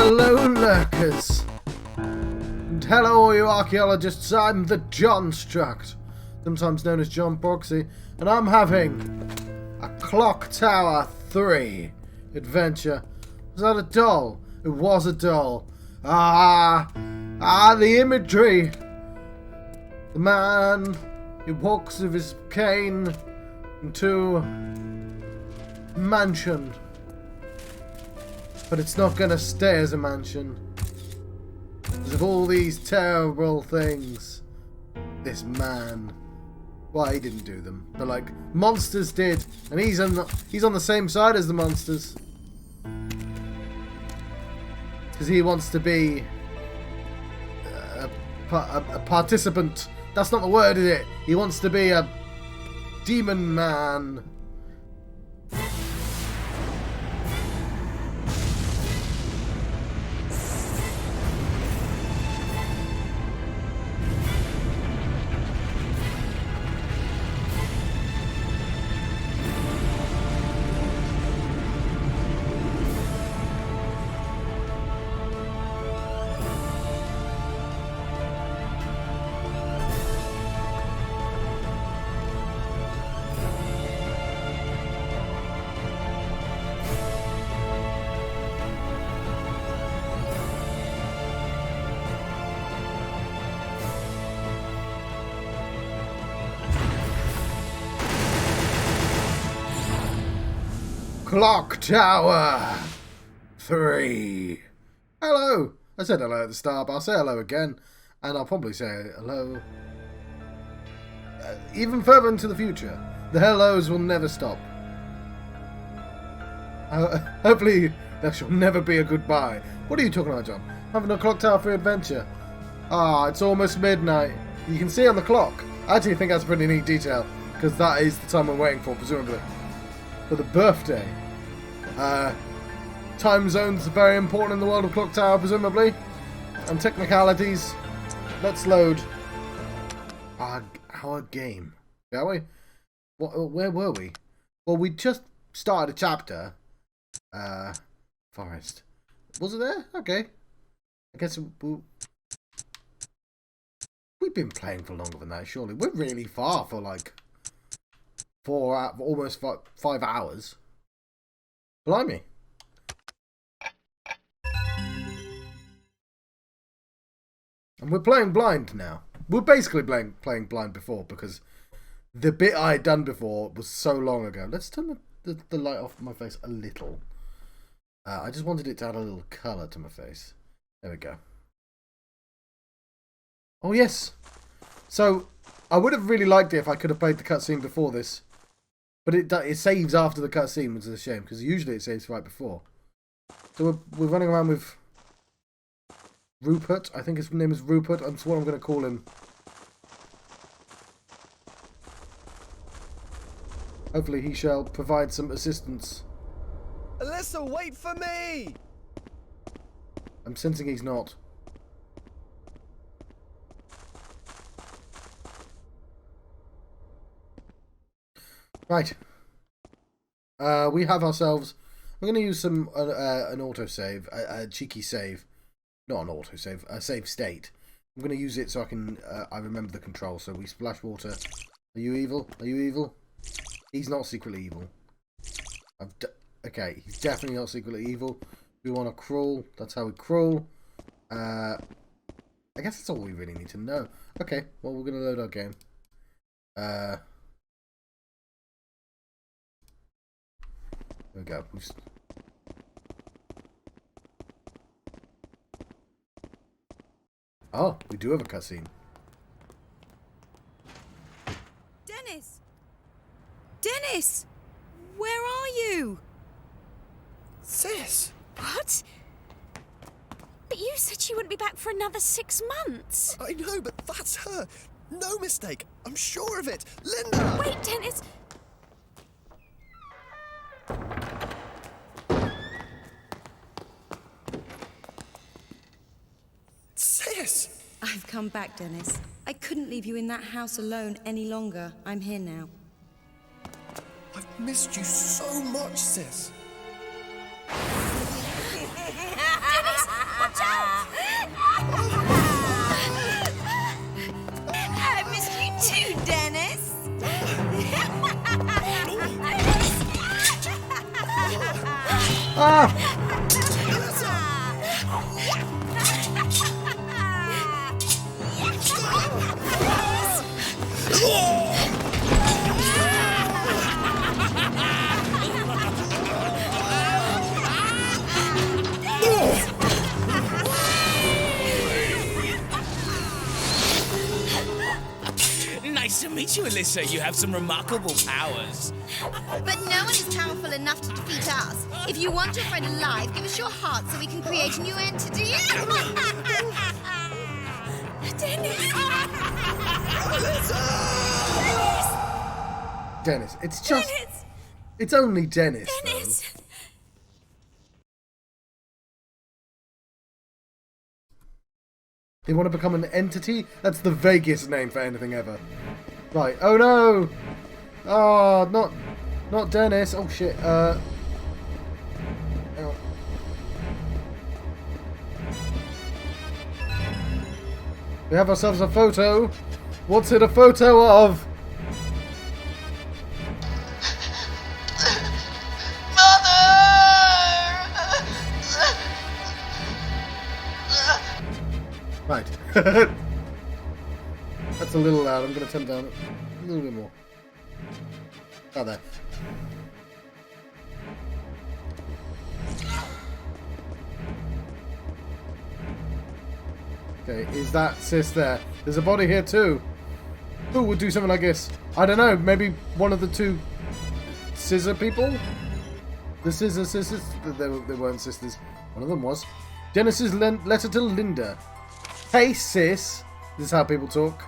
Hello, lurkers. And hello, all you archaeologists. I'm the John Struct, sometimes known as John Boxy, and I'm having a Clock Tower 3 adventure. Was that a doll? It was a doll. The imagery. The man, he walks with his cane into a mansion. But it's not gonna stay as a mansion. Because of all these terrible things. This man. Well, he didn't do them. But like, monsters did. And he's on the same side as the monsters. Because he wants to be a participant. That's not the word, is it? He wants to be a demon man. Clock Tower 3. Hello. I said hello at the start, but I'll say hello again, and I'll probably say hello even further into the future. The hellos will never stop. Hopefully, there shall never be a goodbye. What are you talking about, John? Having a Clock Tower 3 adventure. It's almost midnight. You can see on the clock. I actually think that's a pretty neat detail, because that is the time we're waiting for, presumably. For the birthday. Time zones are very important in the world of Clock Tower, presumably. And technicalities. Let's load our game. Shall we? Where were we? Well, we just started a chapter. Forest. Was it there? Okay. I guess we've been playing for longer than that, surely. We're really far for like almost 5 hours. Blimey. And we're playing blind now. We're basically playing blind before, because the bit I had done before was so long ago. Let's turn the light off my face a little. I just wanted it to add a little colour to my face. There we go. Oh, yes. So, I would have really liked it if I could have played the cutscene before this. But it saves after the cutscene, which is a shame, because usually it saves right before. So we're running around with Rupert. I think his name is Rupert. That's what I'm going to call him. Hopefully he shall provide some assistance. Alyssa, wait for me! I'm sensing he's not. Right. We have ourselves... I'm going to use some an autosave, a cheeky save. Not an autosave, a save state. I'm going to use it so I can... I remember the control. So we splash water. Are you evil? Are you evil? He's not secretly evil. Okay, he's definitely not secretly evil. We want to crawl. That's how we crawl. I guess that's all we really need to know. Okay, well, we're going to load our game. There we go. Oh, we do have a cutscene. Dennis! Dennis! Where are you? Sis! What? But you said she wouldn't be back for another 6 months. I know, but that's her. No mistake. I'm sure of it. Linda! Wait, Dennis! Sis! I've come back, Dennis. I couldn't leave you in that house alone any longer. I'm here now. I've missed you so much, sis. Dennis! Nice to meet you, Alyssa. You have some remarkable powers. But no one is powerful enough to defeat us. If you want your friend alive, give us your heart so we can create a new entity. Dennis, it's just... It's only Dennis, Dennis! though. They want to become an entity? That's the vaguest name for anything ever. Right, oh no! Oh, not Dennis. Oh shit, hang on. We have ourselves a photo. What's it a photo of? Right. That's a little loud. I'm going to turn it down a little bit more. Oh, there. Okay, is that sis there? There's a body here too. Who would do something like this? I don't know. Maybe one of the two scissor people? The scissor sisters? They weren't sisters. One of them was. Dennis's letter to Linda. Hey sis, this is how people talk.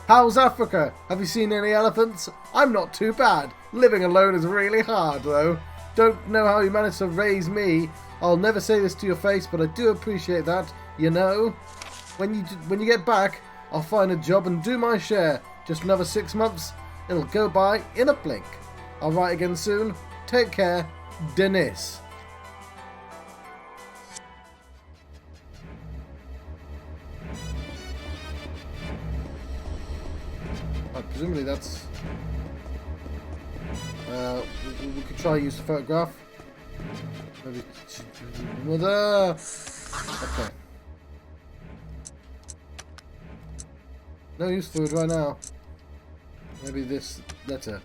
How's Africa? Have you seen any elephants? I'm not too bad. Living alone is really hard though. Don't know how you managed to raise me. I'll never say this to your face, but I do appreciate that, you know. When you get back, I'll find a job and do my share. Just another 6 months. It'll go by in a blink. I'll write again soon. Take care, Dennis. Presumably that's... we could try use the photograph. Maybe... Mother! Okay. No use for it right now. Maybe this letter.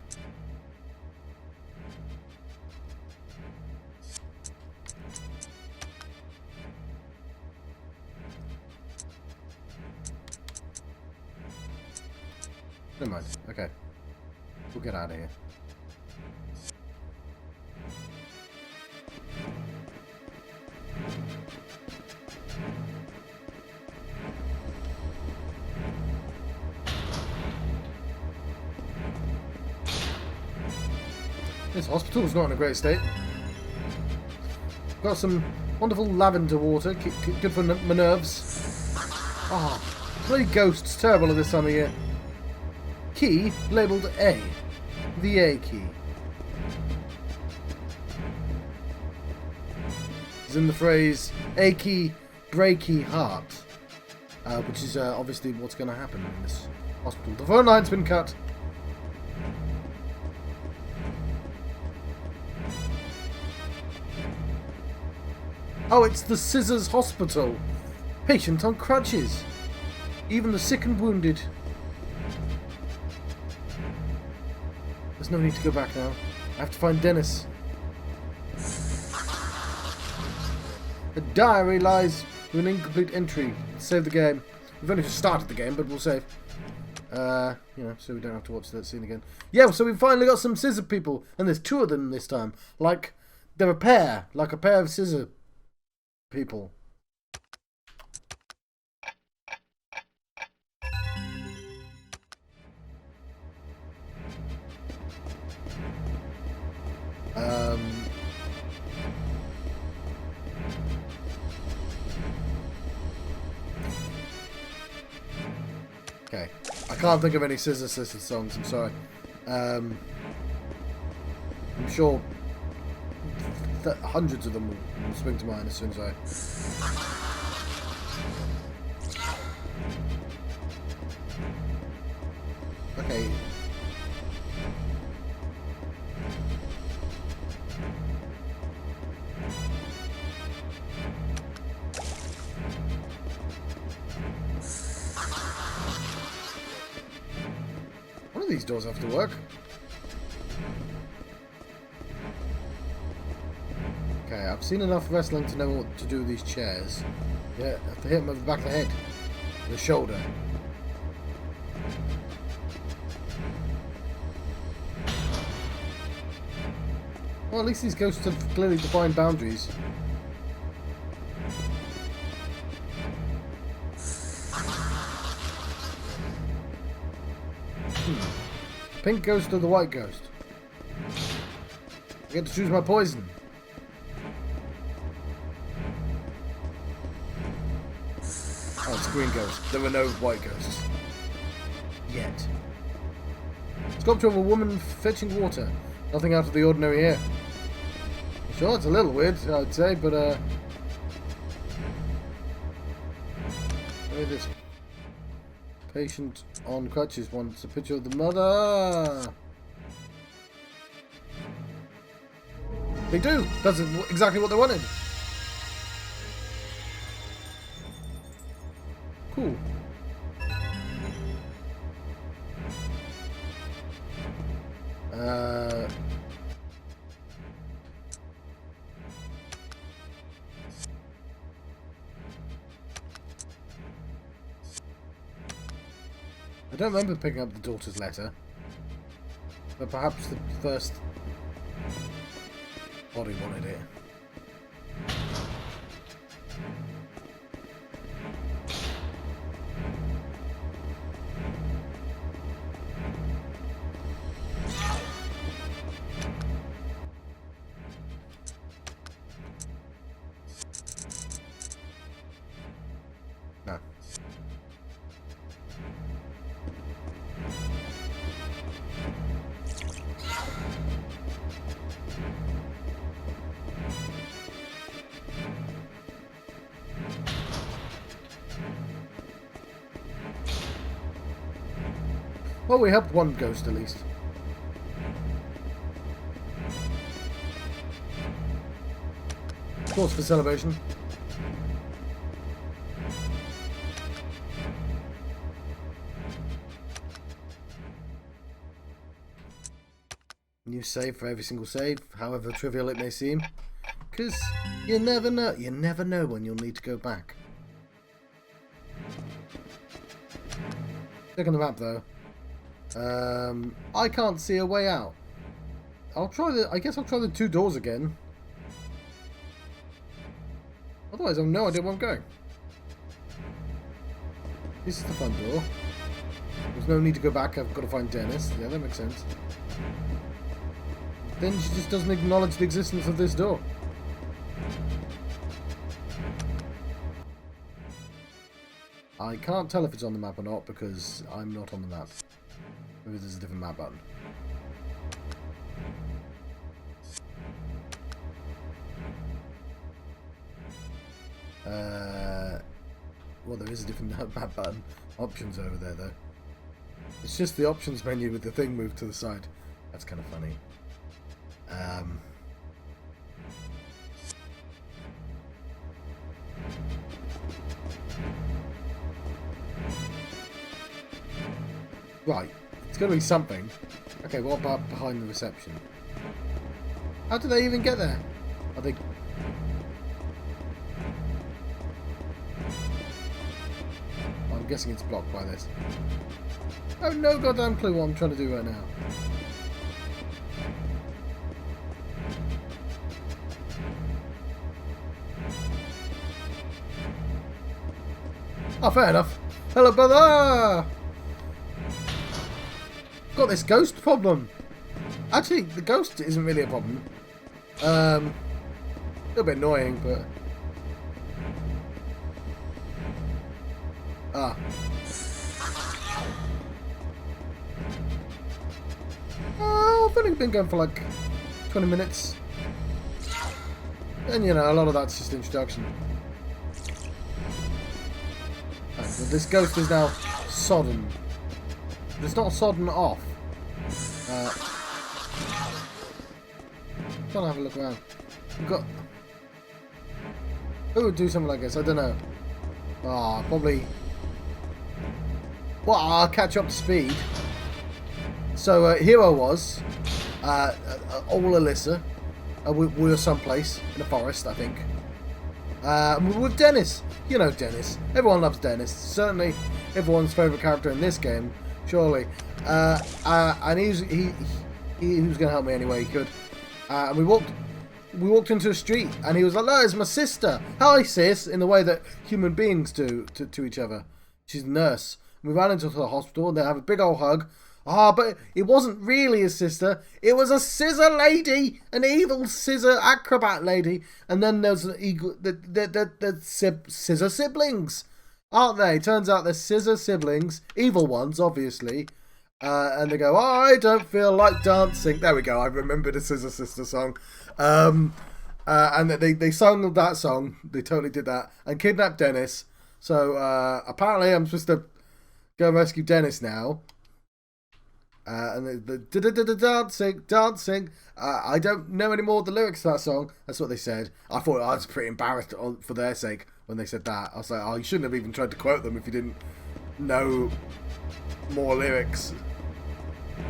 Never mind. Okay. We'll get out of here. This hospital is not in a great state. Got some wonderful lavender water. Good for my nerves. Ah, bloody ghosts. Terrible at this time of year. Key labelled A. The A key. Is in the phrase achy, breaky heart. Which is obviously what's going to happen in this hospital. The phone line's been cut. Oh, it's the Scissors Hospital. Patient on crutches. Even the sick and wounded. There's no need to go back now. I have to find Dennis. A diary lies with an incomplete entry. Save the game. We've only just started the game, but we'll save. You know, so we don't have to watch that scene again. Yeah, so we finally got some scissor people, and there's 2 of them this time. Like, they're a pair. Like a pair of scissor people. Okay. I can't think of any Scissor Sisters songs, I'm sorry. I'm sure hundreds of them will spring to mind as soon as I... Okay. these doors have to work. Okay, I've seen enough wrestling to know what to do with these chairs. Yeah, I have to hit him over the back of the head. The shoulder. Well, at least these ghosts have clearly defined boundaries. Pink ghost or the white ghost? I get to choose my poison. Oh, it's green ghost. There were no white ghosts. Yet. Sculpture of a woman fetching water. Nothing out of the ordinary here. Sure, it's a little weird, I'd say, but look at this. Patient on crutches wants a picture of the mother. They do. That's exactly what they wanted. Cool. I don't remember picking up the daughter's letter, but perhaps the first body wanted it. No. Well, we helped one ghost at least. Of course, for celebration. New save for every single save, however trivial it may seem. Because you never know when you'll need to go back. Check on the map though. I can't see a way out. I guess I'll try the two doors again. Otherwise I have no idea where I'm going. This is the front door. There's no need to go back, I've got to find Dennis. Yeah, that makes sense. Then she just doesn't acknowledge the existence of this door. I can't tell if it's on the map or not because I'm not on the map. Maybe there's a different map button. Well, there is a different map button. Options over there, though. It's just the options menu with the thing moved to the side. That's kind of funny. Right. It's going to be something. Okay, what about behind the reception? How do they even get there? Are they... I'm guessing it's blocked by this. I have no goddamn clue what I'm trying to do right now. Oh, fair enough. Hello, brother! Got this ghost problem. Actually, the ghost isn't really a problem. A little bit annoying, but... Ah. I've only been going for like 20 minutes. And you know, a lot of that's just introduction. Right, so this ghost is now sodden. But it's not sodden off. Trying to have a look around. We've got... Who would do something like this? I don't know. Ah, probably... Well, I'll catch up to speed. So here I was, all Alyssa. We were someplace in a forest, I think. We were with Dennis. You know Dennis. Everyone loves Dennis. Certainly everyone's favourite character in this game, surely. And he was going to help me any way he could. And we walked into a street, and he was like, "No, it's my sister. Hi, sis," in the way that human beings do to each other. She's a nurse. We ran into the hospital, and they have a big old hug. But it wasn't really his sister. It was a scissor lady, an evil scissor acrobat lady. And then there's the scissor siblings, aren't they? Turns out they're scissor siblings, evil ones, obviously. And they go, "I don't feel like dancing." There we go. I remember the Scissor Sister song. And they sung that song. They totally did that and kidnapped Dennis. So apparently I'm supposed to go rescue Dennis now. And the dancing. I don't know any more of the lyrics to that song. That's what they said. I thought I was pretty embarrassed for their sake when they said that. I was like, "Oh, you shouldn't have even tried to quote them if you didn't know more lyrics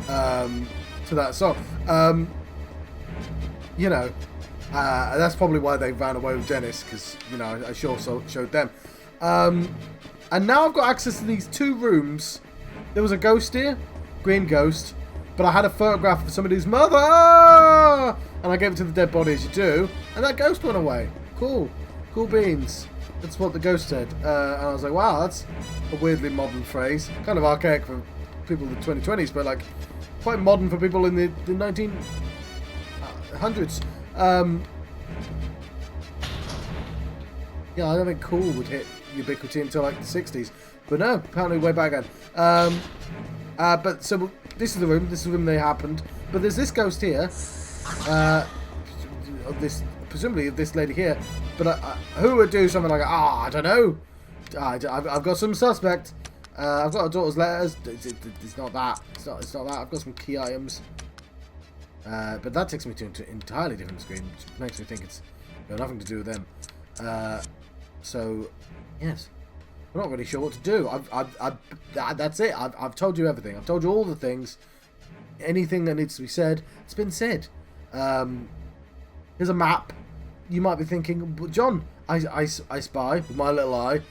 to that song." You know, that's probably why they ran away with Dennis, because, you know, I sure showed them. And now I've got access to these 2 rooms. There was a ghost here. Green ghost, but I had a photograph of somebody's mother, and I gave it to the dead body, as you do, and that ghost went away. Cool beans. That's what the ghost said, and I was like, wow, that's a weirdly modern phrase, kind of archaic for people in the 2020s, but like quite modern for people in the 1900s. Yeah, I don't think cool would hit ubiquity until like the 60s, but no, apparently way back then. But so this is the room. This is the room they happened. But there's this ghost here. Presumably this lady here. But who would do something like, I don't know. I've got some suspect. I've got a daughter's letters. It's not that. It's not that. I've got some key items. But that takes me to an entirely different screen, which makes me think it's got nothing to do with them. So yes. I'm not really sure what to do. That's it. I've told you everything. I've told you all the things. Anything that needs to be said, it's been said. Here's a map. You might be thinking, John, I spy with my little eye.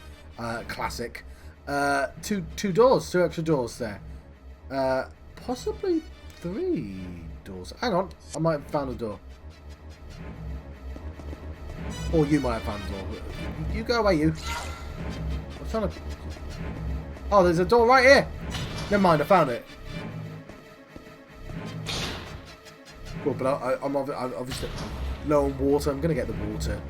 Classic. Two extra doors there. Possibly 3 doors. Hang on. I might have found a door. Or you might have found a door. You go away, you. Oh, there's a door right here. Never mind, I found it. Cool, but I'm obviously low on water. I'm gonna get the water.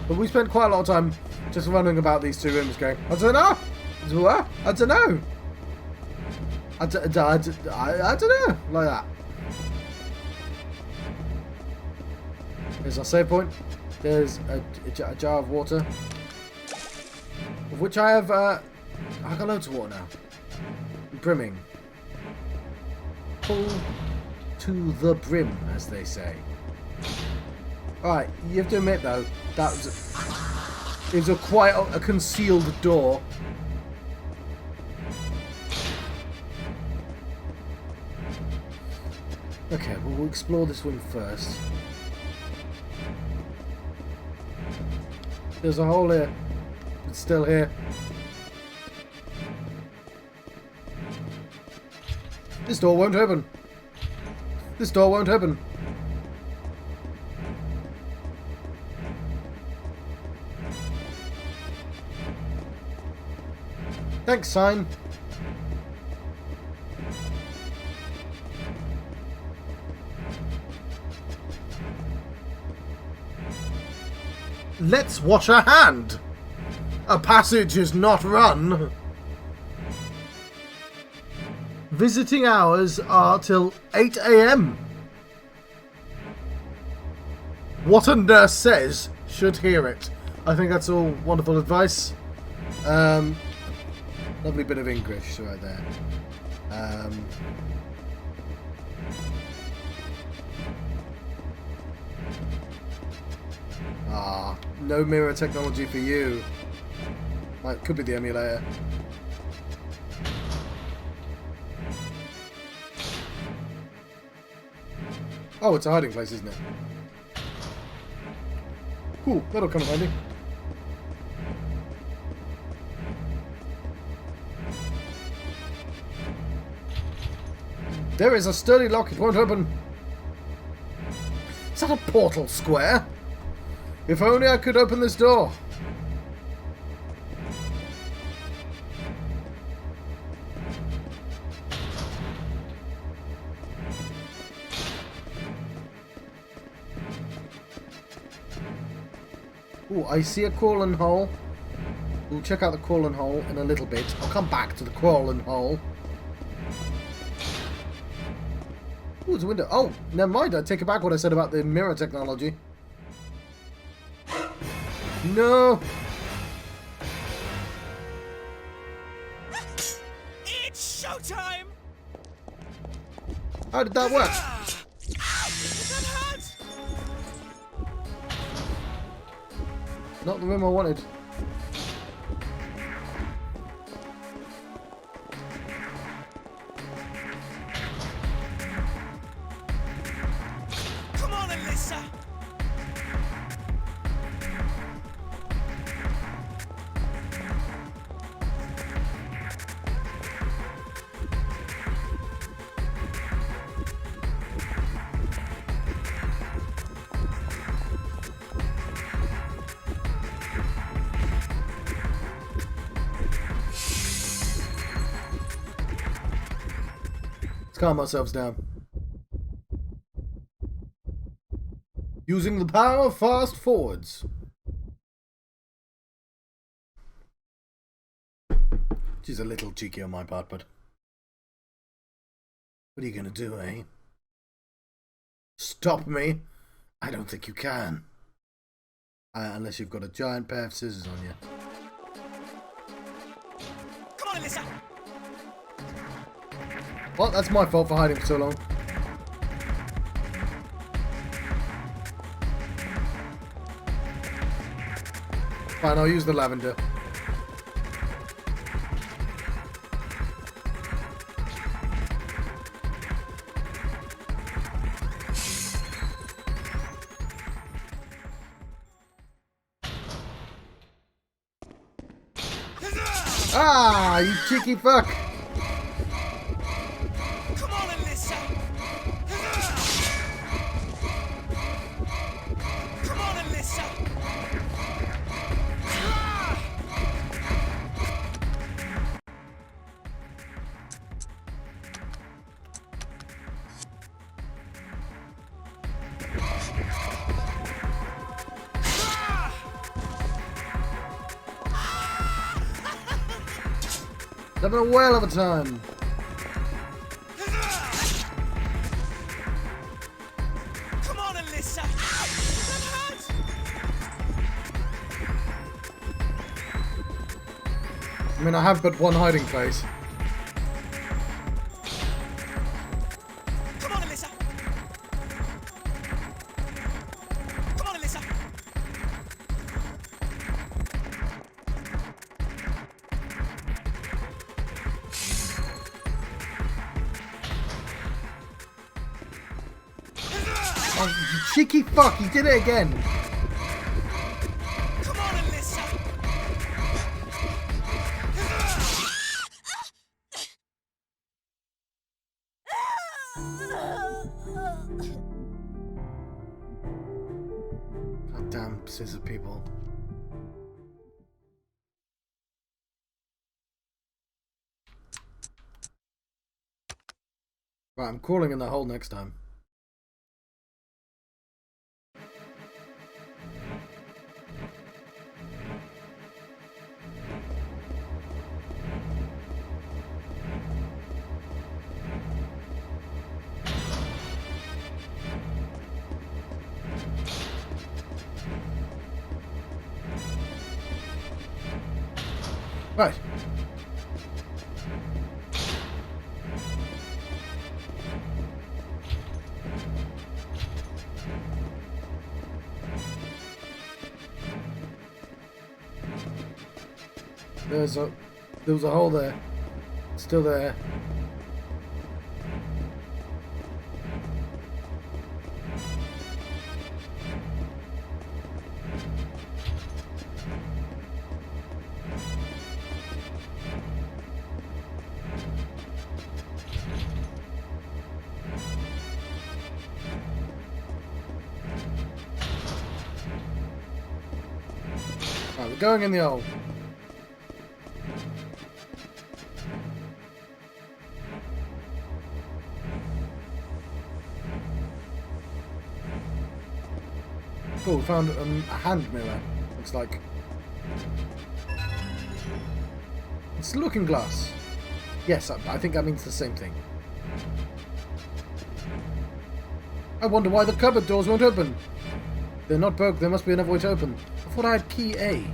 But we spent quite a lot of time just running about these 2 rooms, going, I don't know. I don't know. I don't know, like that. There's our save point. There's a jar of water, of which I have. I've got loads of water now. Brimming. Full to the brim, as they say. Alright, you have to admit though, that was quite a concealed door. Okay, well, we'll explore this one first. There's a hole here. It's still here. This door won't open. This door won't open. Thanks, sign. Let's wash a hand. A passage is not run. Visiting hours are till 8 AM. What a nurse says should hear it. I think that's all wonderful advice. Lovely bit of English right there. Ah, no mirror technology for you. Might could be the emulator. Oh, it's a hiding place, isn't it? Cool, that'll come in handy. There is a sturdy lock, it won't open. Is that a portal square? If only I could open this door. Ooh, I see a crawling hole. We'll check out the crawling hole in a little bit. I'll come back to the crawling hole. Ooh, there's a window. Oh, never mind. I take it back what I said about the mirror technology. No. It's showtime! How did that work? That hurts! Not the room I wanted. Come on, Alyssa! Let's calm ourselves down. Using the power of fast forwards. Which is a little cheeky on my part, but what are you gonna do, eh? Stop me? I don't think you can. Unless you've got a giant pair of scissors on you. Come on, Alyssa! Well, that's my fault for hiding for so long. Fine, I'll use the lavender. Ah, you cheeky fuck! Come on, Alyssa! Come on, Alyssa! Having a whale of a time. Come on, Alyssa! That hurts! I mean, I have but one hiding place. Come on, Alyssa! Come on, Alyssa! Oh, you cheeky fuck, you did it again. Come on, Alyssa! Goddamn scissor people. Right, I'm crawling in the hole next time. Right. There was a hole there. It's still there. Right, we're going in the hole. Cool, we found a hand mirror. Looks like it's a looking glass. Yes, I think that means the same thing. I wonder why the cupboard doors won't open. They're not broke. There must be another way to open. I thought I had key A.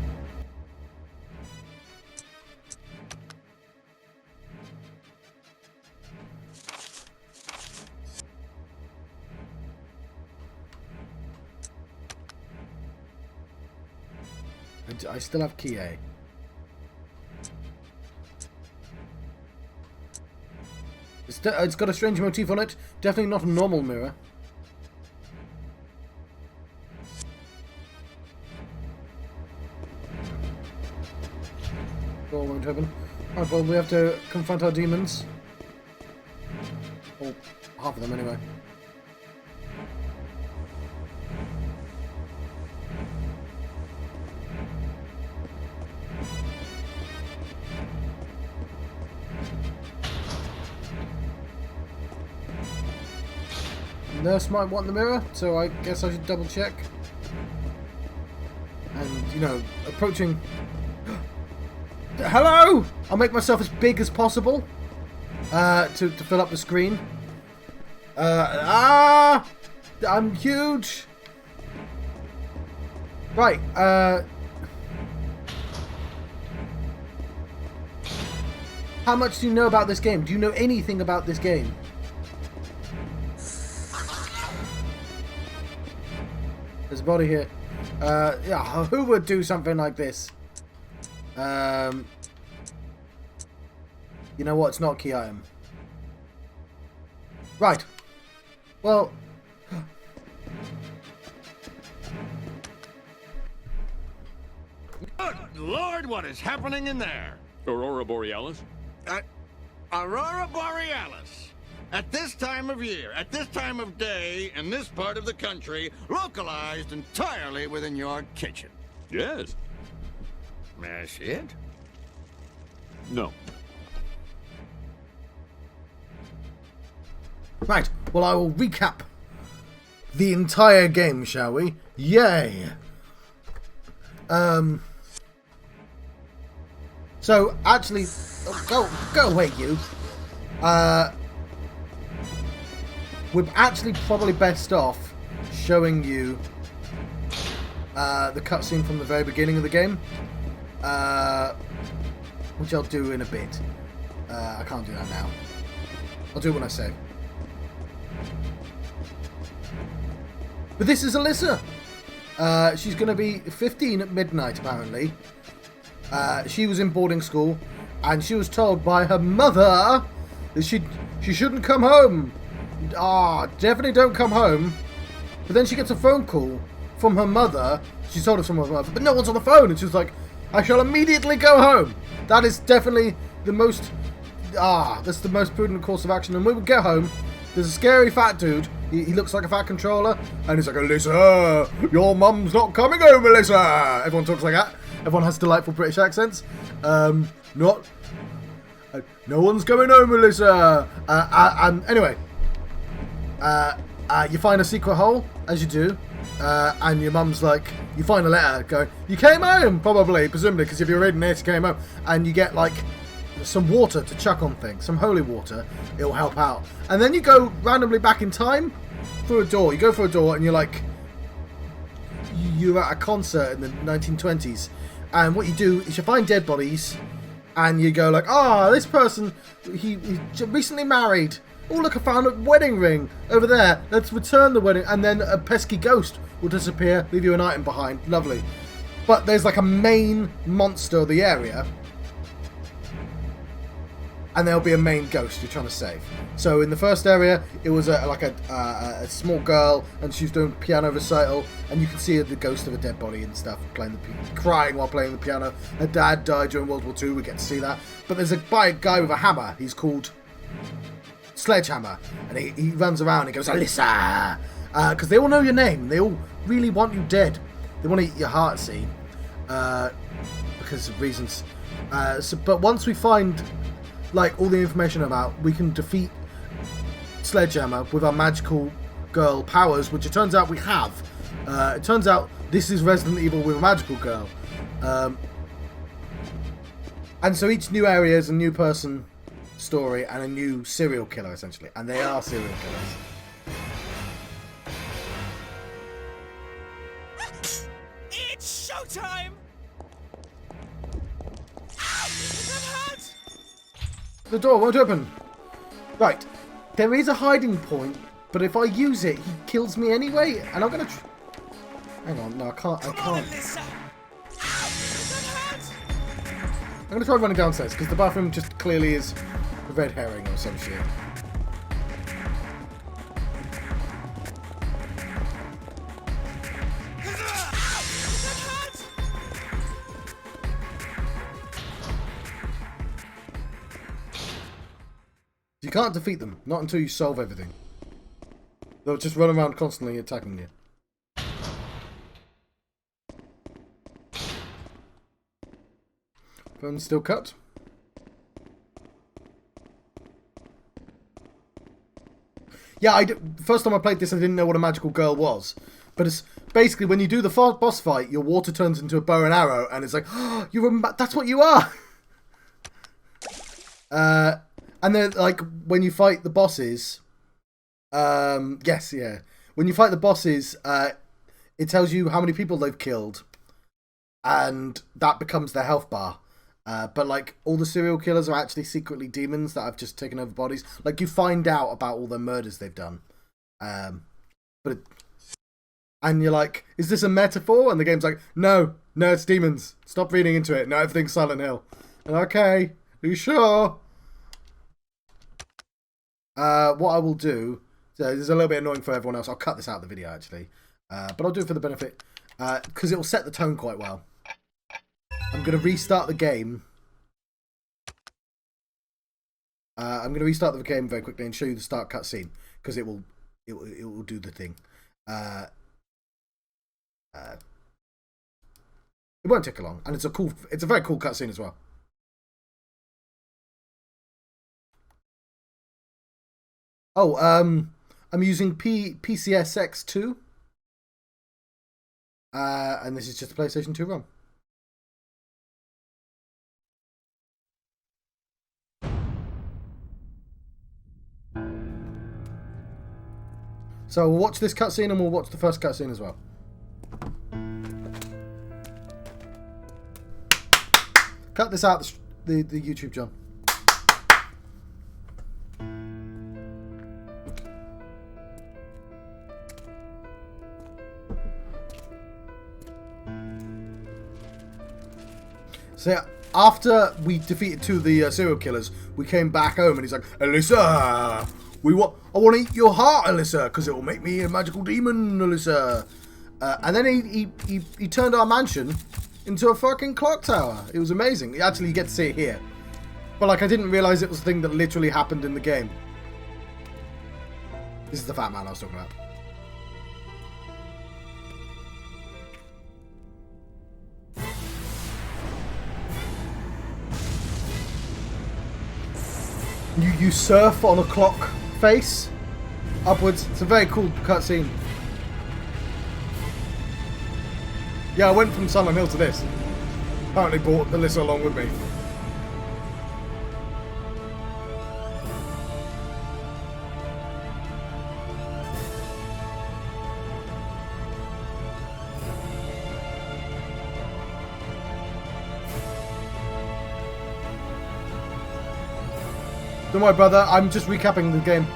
I still have key A. It's got a strange motif on it. Definitely not a normal mirror. Door won't open. Alright, well, we have to confront our demons. Or half of them, anyway. Nurse might want the mirror, so I guess I should double check. And, you know, approaching... Hello! I'll make myself as big as possible to fill up the screen. I'm huge! Right, how much do you know about this game? Do you know anything about this game? There's a body here. Yeah, who would do something like this? You know what? It's not a key item. Right. Well. Good Lord, what is happening in there? Aurora Borealis? Aurora Borealis. At this time of year, at this time of day, in this part of the country, localized entirely within your kitchen. Yes. That's it? No. Right. Well, I will recap the entire game, shall we? Yay! So, actually... Oh, go away, you. We're actually probably best off showing you the cutscene from the very beginning of the game, which I'll do in a bit. I can't do that now. I'll do it when I save. But this is Alyssa. She's going to be 15 at midnight, apparently. She was in boarding school, and she was told by her mother that she shouldn't come home. Definitely don't come home. But then she gets a phone call from her mother. She's told her from her mother, but no one's on the phone. And she's like, I shall immediately go home. That is definitely the most... that's the most prudent course of action. And when we get home, there's a scary fat dude. He looks like a fat controller. And he's like, Alyssa, your mum's not coming home, Alyssa. Everyone talks like that. Everyone has delightful British accents. No one's coming home, Alyssa. And anyway... you find a secret hole, as you do, and your mum's like, you find a letter going, you came home, probably, presumably, because if you're reading it, you came home, and you get, like, some water to chuck on things, some holy water, it'll help out. And then you go randomly back in time through a door. You go through a door, and you're like, you're at a concert in the 1920s, and what you do is you find dead bodies, and you go like, this person, he recently married. Oh, look, I found a wedding ring over there. Let's return the wedding. And then a pesky ghost will disappear, leave you an item behind. Lovely. But there's like a main monster of the area, and there'll be a main ghost you're trying to save. So in the first area, it was a small girl, and she was doing piano recital, and you can see the ghost of a dead body and stuff, crying while playing the piano. Her dad died during World War II, we get to see that. But there's a guy with a hammer, he's called Sledgehammer, and he runs around and goes, Alyssa! Because they all know your name, they all really want you dead. They want to eat your heart, see? Because of reasons. But once we find like all the information about, we can defeat Sledgehammer with our magical girl powers, which it turns out we have. It turns out this is Resident Evil with a magical girl. And so each new area is a new person story and a new serial killer, essentially. And they are serial killers. It's showtime! Ow! That hurts! The door won't open. Right. There is a hiding point, but if I use it, he kills me anyway. And I'm going to... Hang on. No, I can't. Come on, Alyssa! Ow! That hurts! I'm going to try running downstairs, because the bathroom just clearly is a red herring or some shit. You can't defeat them, not until you solve everything. They'll just run around constantly attacking you. Phone still cut. Yeah, first time I played this, I didn't know what a magical girl was. But it's basically when you do the boss fight, your water turns into a bow and arrow, and it's like, oh, that's what you are. And then, like, when you fight the bosses, when you fight the bosses, it tells you how many people they've killed, and that becomes their health bar. But, like, all the serial killers are actually secretly demons that have just taken over bodies. Like, you find out about all the murders they've done. And you're like, is this a metaphor? And the game's like, no, it's demons. Stop reading into it. No, everything's Silent Hill. And, okay, are you sure? What I will do, so this is a little bit annoying for everyone else. I'll cut this out of the video, actually. But I'll do it for the benefit, because it will set the tone quite well. I'm going to restart the game. I'm going to restart the game very quickly and show you the start cutscene, because it will do the thing. It won't take long, and it's a very cool cutscene as well. Oh, I'm using PCSX2. And this is just a PlayStation 2 ROM. So we'll watch this cutscene and we'll watch the first cutscene as well. Cut this out, the YouTube, John. So after we defeated two of the serial killers, we came back home and he's like, Alyssa, I want to eat your heart, Alyssa, because it will make me a magical demon, Alyssa. And then he turned our mansion into a fucking clock tower. It was amazing. Actually, you get to see it here. But like, I didn't realise it was a thing that literally happened in the game. This is the fat man I was talking about. You surf on a clock face upwards. It's a very cool cutscene. Yeah, I went from Silent Hill to this. Apparently brought Alyssa along with me. Don't worry, brother. I'm just recapping the game.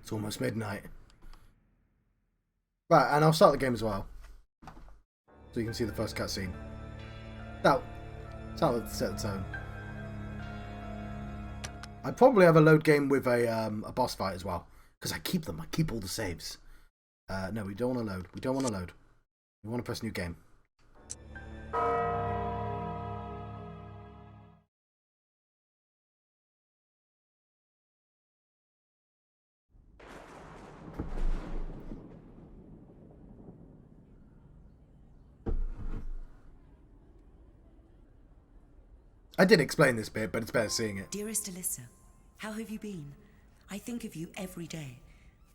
It's almost midnight. Right, and I'll start the game as well. So you can see the first cutscene. That's how to set the tone. I probably have a load game with a boss fight as well. Because I keep them. I keep all the saves. No, we don't want to load. We don't want to load. We want to press new game. I did explain this bit, but it's better seeing it. Dearest Alyssa, how have you been? I think of you every day.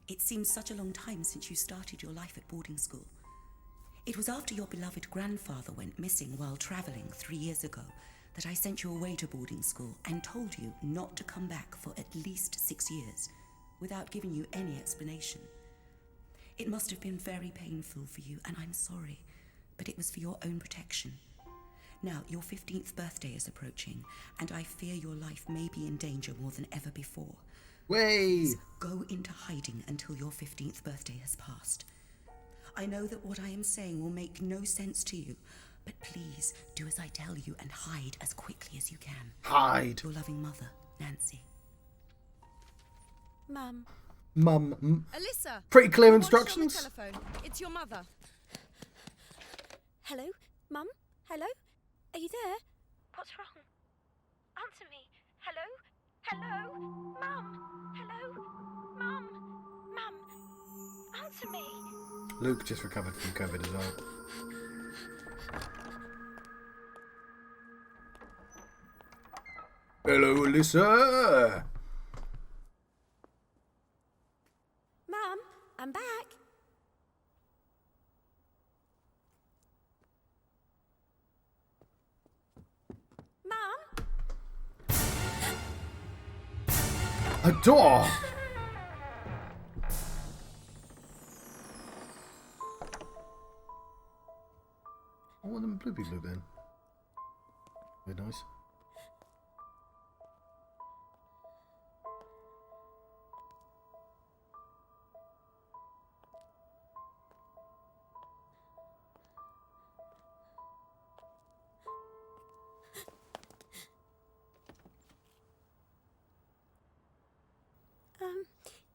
It seems such a long time since you started your life at boarding school. It was after your beloved grandfather went missing while travelling 3 years ago that I sent you away to boarding school and told you not to come back for at least 6 years, without giving you any explanation. It must have been very painful for you, and I'm sorry, but it was for your own protection. Now, your 15th birthday is approaching, and I fear your life may be in danger more than ever before. Way! Go into hiding until your 15th birthday has passed. I know that what I am saying will make no sense to you, but please do as I tell you and hide as quickly as you can. Hide! Your loving mother, Nancy. Mum. Mum. Alyssa! Pretty clear I want you on the instructions. telephone. It's your mother. Hello? Mum? Hello? Are you there? What's wrong? Answer me. Hello? Hello? Mum? Hello? Mum? Mum? Answer me. Luke just recovered from COVID as well. Hello, Alyssa! Mum? I'm back. Mum? A door! I want them bloopy bloop then. Very nice.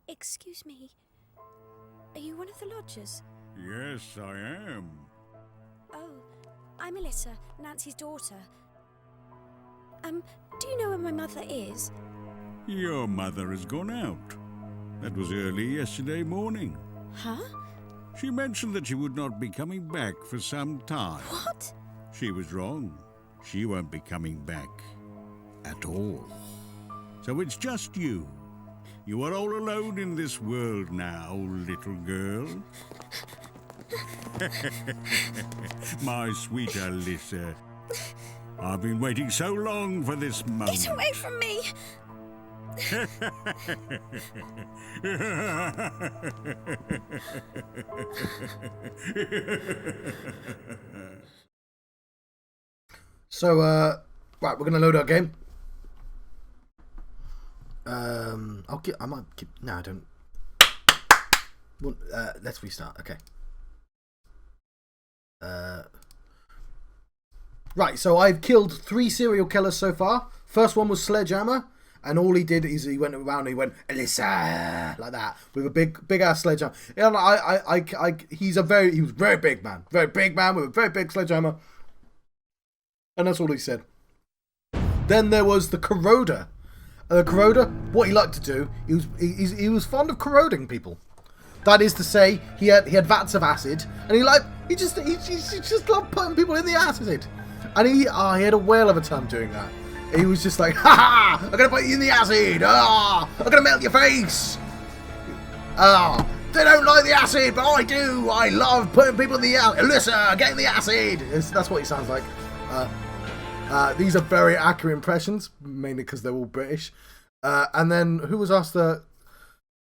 Excuse me. Are you one of the lodgers? Yes, I am. Oh, I'm Alyssa, Nancy's daughter. Do you know where my mother is? Your mother has gone out. That was early yesterday morning. Huh? She mentioned that she would not be coming back for some time. What? She was wrong. She won't be coming back. At all. So it's just you. You are all alone in this world now, little girl. My sweet Alyssa. I've been waiting so long for this moment. Get away from me! So, right, we're gonna load our game. I might keep. No, I don't. Well, let's restart. Okay. Right, so I've killed 3 serial killers so far. First one was Sledgehammer, and all he did is he went around and he went Alyssa like that with a big ass sledgehammer. And he was very big man with a very big sledgehammer, and that's all he said. Then there was the corroder. Corroder, what he liked to do, he was fond of corroding people. That is to say, he had vats of acid, and he just loved putting people in the acid. And he had a whale of a time doing that. He was just like, ha ha, I'm gonna put you in the acid. I'm gonna melt your face. They don't like the acid, but I do. I love putting people in the acid. Alyssa, get in the acid. That's what he sounds like. These are very accurate impressions, mainly because they're all British. And then who was asked the?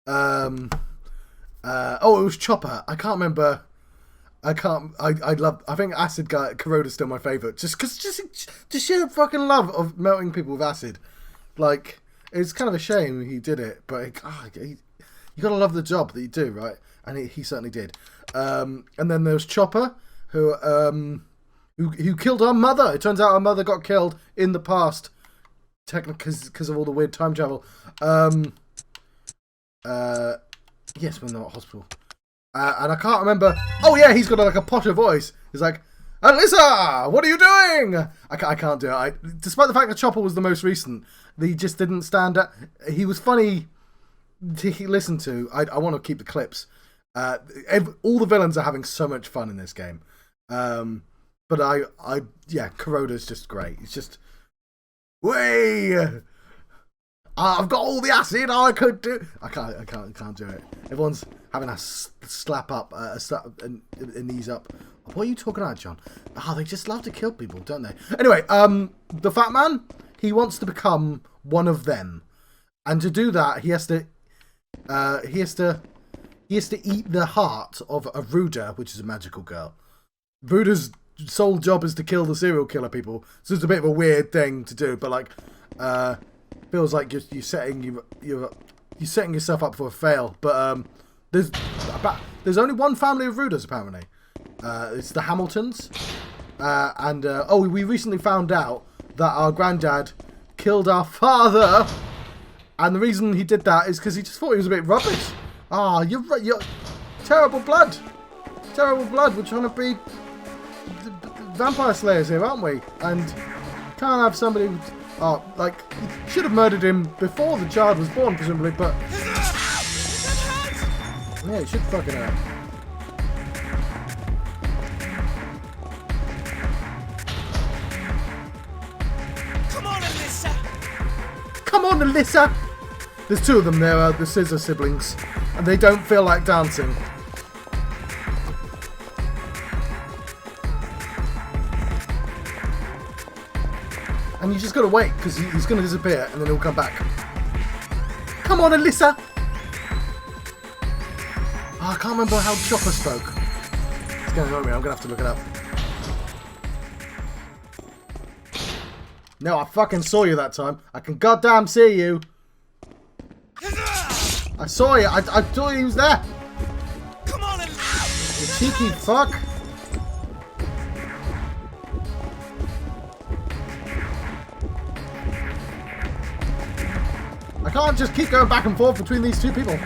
It was Chopper. I can't remember. I think Acid Guy Corroder's still my favourite, just sheer fucking love of melting people with acid. Like, it's kind of a shame he did it, but you gotta love the job that you do, right? And he certainly did. And then there's Chopper, who killed our mother. It turns out our mother got killed in the past, technically because of all the weird time travel. Yes, we're not at hospital. And I can't remember. Oh yeah, he's got like a posher voice. He's like, Alyssa, what are you doing? I can't do it. Despite the fact that Chopper was the most recent, he just didn't stand up. He was funny to listen to. I want to keep the clips. All the villains are having so much fun in this game. But yeah, Kuroda's just great. It's just, way. I've got all the acid I could do. I can't do it. Everyone's having a slap up, a knees up. What are you talking about, John? They just love to kill people, don't they? Anyway, the fat man, he wants to become one of them, and to do that, he has to eat the heart of a Ruda, which is a magical girl. Ruda's sole job is to kill the serial killer people. So it's a bit of a weird thing to do, but like, feels like you're setting yourself up for a fail. But there's only one family of Rudas apparently. It's the Hamiltons, we recently found out that our granddad killed our father, and the reason he did that is because he just thought he was a bit rubbish. You're terrible blood. We're trying to be vampire slayers here, aren't we? And can't have somebody. Like, you should have murdered him before the child was born, presumably, but yeah, it should fucking hurt. Come on, Alyssa! There's two of them. They're the Scissor siblings, and they don't feel like dancing. And you just gotta wait, because he's gonna disappear, and then he'll come back. Come on, Alyssa! I can't remember how Chopper spoke. It's gonna annoy me. I'm gonna have to look it up. No, I fucking saw you that time. I can goddamn see you. I saw you. I thought he was there. Come on, You cheeky fuck. I can't just keep going back and forth between these two people.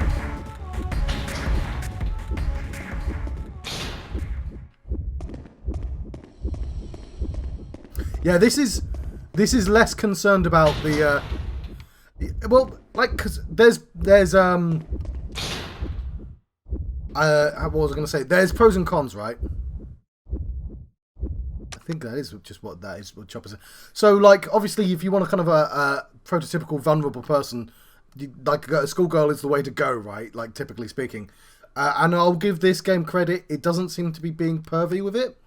Yeah, this is less concerned about the well, like, because there's what was I going to say? There's pros and cons, right? I think that is what Chopper said. So, like, obviously, if you want a kind of a prototypical vulnerable person, like a schoolgirl is the way to go, right? Like, typically speaking. And I'll give this game credit. It doesn't seem to be being pervy with it.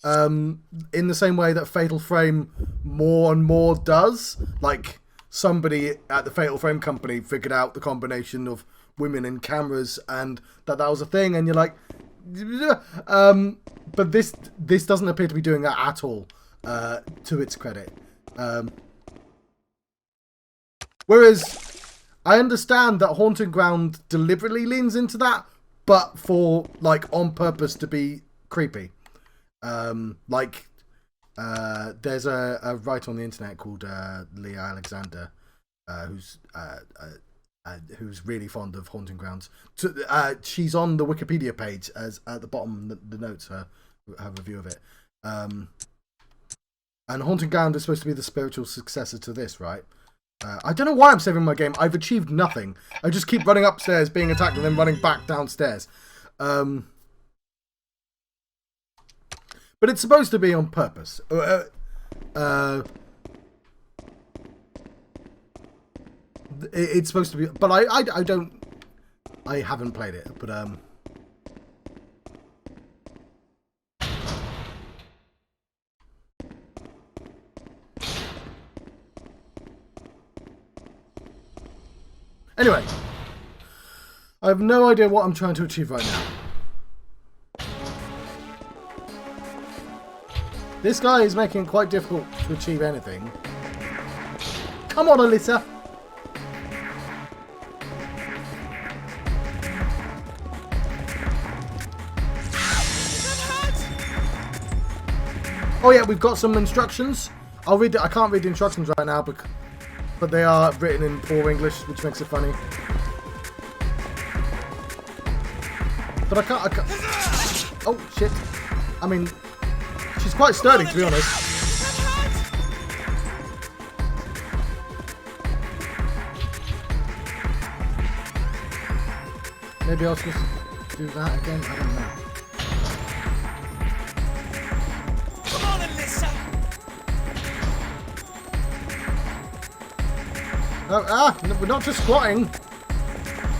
In the same way that Fatal Frame more and more does. Like, somebody at the Fatal Frame company figured out the combination of women and cameras, and that was a thing, and you're like... but this doesn't appear to be doing that at all, to its credit. Whereas, I understand that Haunting Ground deliberately leans into that, but for, like, on purpose to be creepy. There's a writer on the internet called Leah Alexander, who's really fond of Haunting Grounds. She's on the Wikipedia page as at the bottom. The notes her review of it. And Haunting Ground is supposed to be the spiritual successor to this, right? I don't know why I'm saving my game. I've achieved nothing. I just keep running upstairs, being attacked, and then running back downstairs. But it's supposed to be on purpose. It's supposed to be, but I haven't played it, but anyway, I have no idea what I'm trying to achieve right now. This guy is making it quite difficult to achieve anything. Come on, Alyssa! Oh yeah, we've got some instructions. I'll read it. I can't read the instructions right now, but they are written in poor English, which makes it funny. But I can't. Oh shit! I mean, she's quite sturdy, to be honest. Maybe I'll just do that again. I don't know. Come on, Alyssa. We're not just squatting.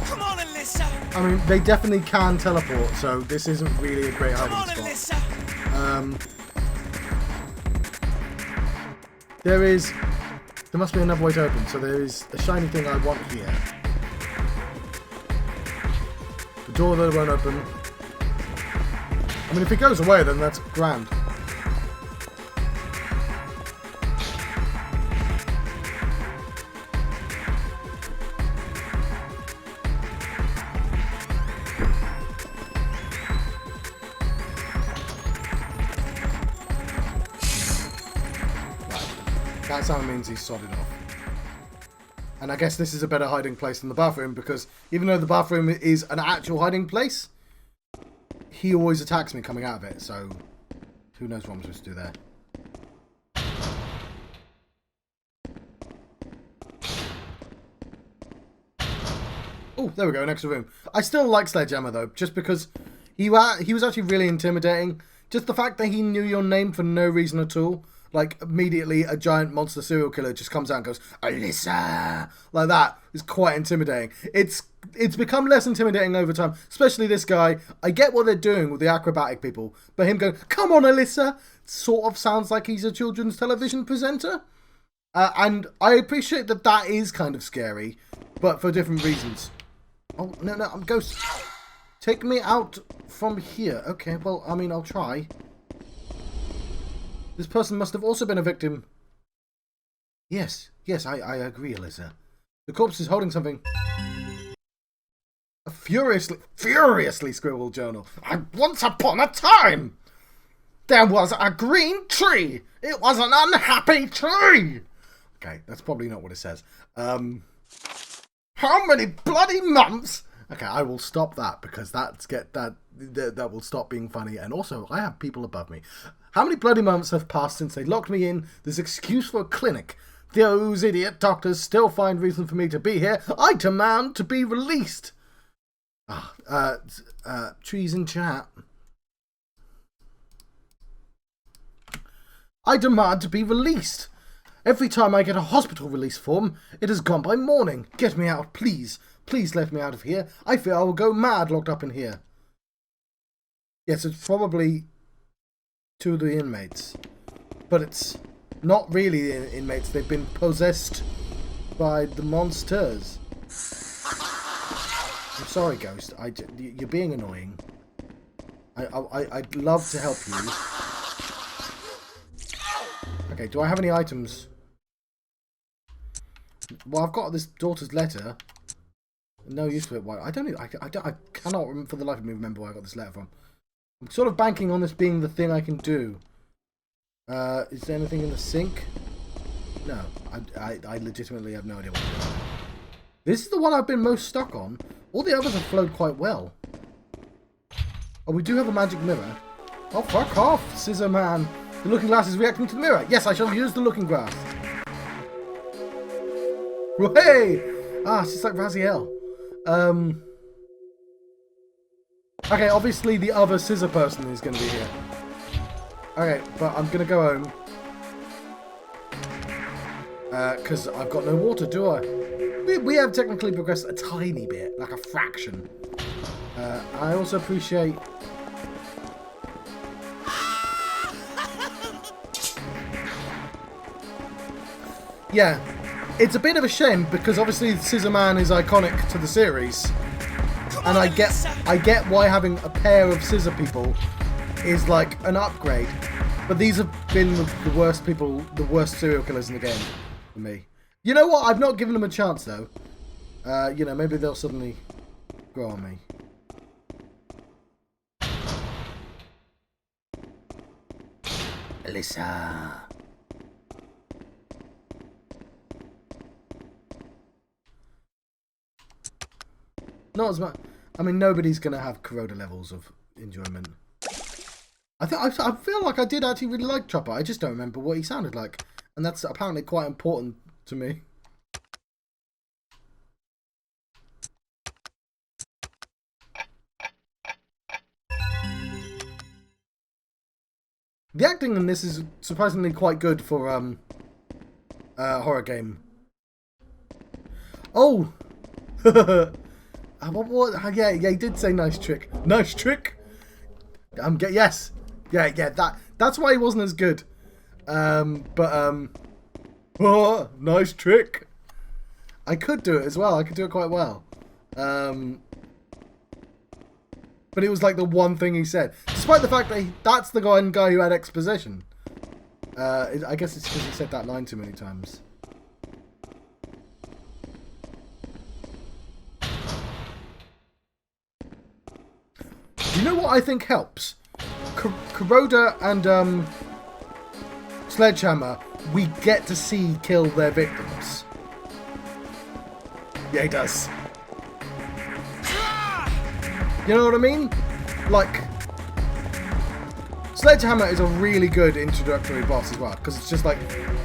Come on, Alyssa. I mean, they definitely can teleport, so this isn't really a great hiding spot. There must be another way to open, so there is a shiny thing I want here. The door that won't open. I mean, if it goes away, then that's grand. That sound means he's sodded off. And I guess this is a better hiding place than the bathroom, because even though the bathroom is an actual hiding place, he always attacks me coming out of it, so who knows what I'm supposed to do there. Oh, there we go, an extra room. I still like Sledgehammer though, just because he was actually really intimidating. Just the fact that he knew your name for no reason at all. Like, immediately a giant monster serial killer just comes out and goes, Alyssa! Like that is quite intimidating. It's become less intimidating over time, especially this guy. I get what they're doing with the acrobatic people, but him going, come on, Alyssa, sort of sounds like he's a children's television presenter. And I appreciate that that is kind of scary, but for different reasons. Oh, no, I'm ghost. Take me out from here. Okay, well, I mean, I'll try. This person must have also been a victim. Yes, I agree, Alyssa. The corpse is holding something. A furiously scribbled journal. Once upon a time, there was a green tree. It was an unhappy tree. Okay, that's probably not what it says. How many bloody months? Okay, I will stop that because that will stop being funny. And also, I have people above me. How many bloody months have passed since they locked me in this excuse for a clinic? Those idiot doctors still find reason for me to be here. I demand to be released. Trees in chat. I demand to be released. Every time I get a hospital release form, it has gone by morning. Get me out, please. Please let me out of here. I fear I will go mad locked up in here. Yes, it's probably two of the inmates. But it's not really the inmates. They've been possessed by the monsters. I'm sorry, Ghost. You're being annoying. I'd love to help you. Okay, do I have any items? Well, I've got this daughter's letter. No use for it. Why? I cannot for the life of me remember where I got this letter from. I'm sort of banking on this being the thing I can do. Is there anything in the sink? No. I legitimately have no idea what to do. This is the one I've been most stuck on. All the others have flowed quite well. Oh, we do have a magic mirror. Oh, fuck off, Scissor Man. The looking glass is reacting to the mirror. Yes, I shall use the looking glass. Hey! Ah, it's just like Raziel. Okay, obviously the other scissor person is going to be here. Okay, but I'm going to go home. Because I've got no water, do I? We have technically progressed a tiny bit, like a fraction. I also appreciate... Yeah, it's a bit of a shame because obviously Scissor Man is iconic to the series. And I get why having a pair of scissor people is like an upgrade. But these have been the worst people, the worst serial killers in the game for me. You know what? I've not given them a chance though. You know, maybe they'll suddenly grow on me. Alyssa. Not as much. I mean, nobody's gonna have Corona levels of enjoyment. I feel like I did actually really like Chopper. I just don't remember what he sounded like, and that's apparently quite important to me. The acting in this is surprisingly quite good for a horror game. Oh, what? Yeah, he did say nice trick. Nice trick. Yes, yeah. That's why he wasn't as good. Oh, nice trick. I could do it as well. I could do it quite well. But it was like the one thing he said, despite the fact that that's the one guy who had exposition. I guess it's because he said that line too many times. You know what I think helps? Kuroda and Sledgehammer, we get to see kill their victims. Yeah, he does. You know what I mean? Like, Sledgehammer is a really good introductory boss as well, because it's just like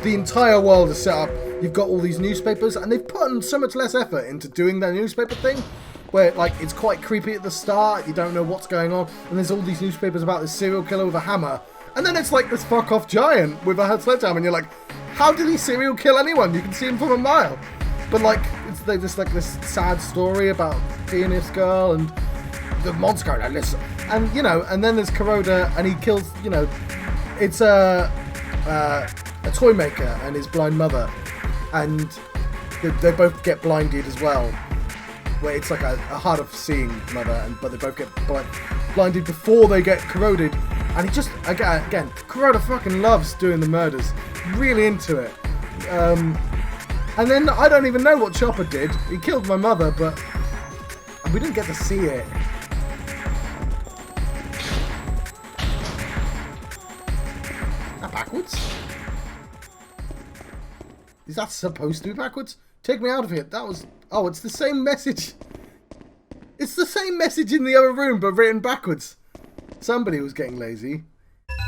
the entire world is set up. You've got all these newspapers, and they've put in so much less effort into doing their newspaper thing, where like it's quite creepy at the start. You don't know what's going on, and there's all these newspapers about this serial killer with a hammer, and then it's like this fuck off giant with a sledgehammer, and you're like, how did he serial kill anyone? You can see him from a mile. But like, it's like this sad story about the pianist girl and the monster going, listen, and you know, and then there's Kuroda, and he kills, you know, it's a toy maker and his blind mother, and they both get blinded as well, where it's like a hard of seeing mother, but they both get blinded before they get corroded, and he just again Kuroda fucking loves doing the murders, really into it, and then I don't even know what Chopper did. He killed my mother, but we didn't get to see it. Backwards? Is that supposed to be backwards? Take me out of here. That was... Oh, it's the same message. It's the same message in the other room, but written backwards. Somebody was getting lazy.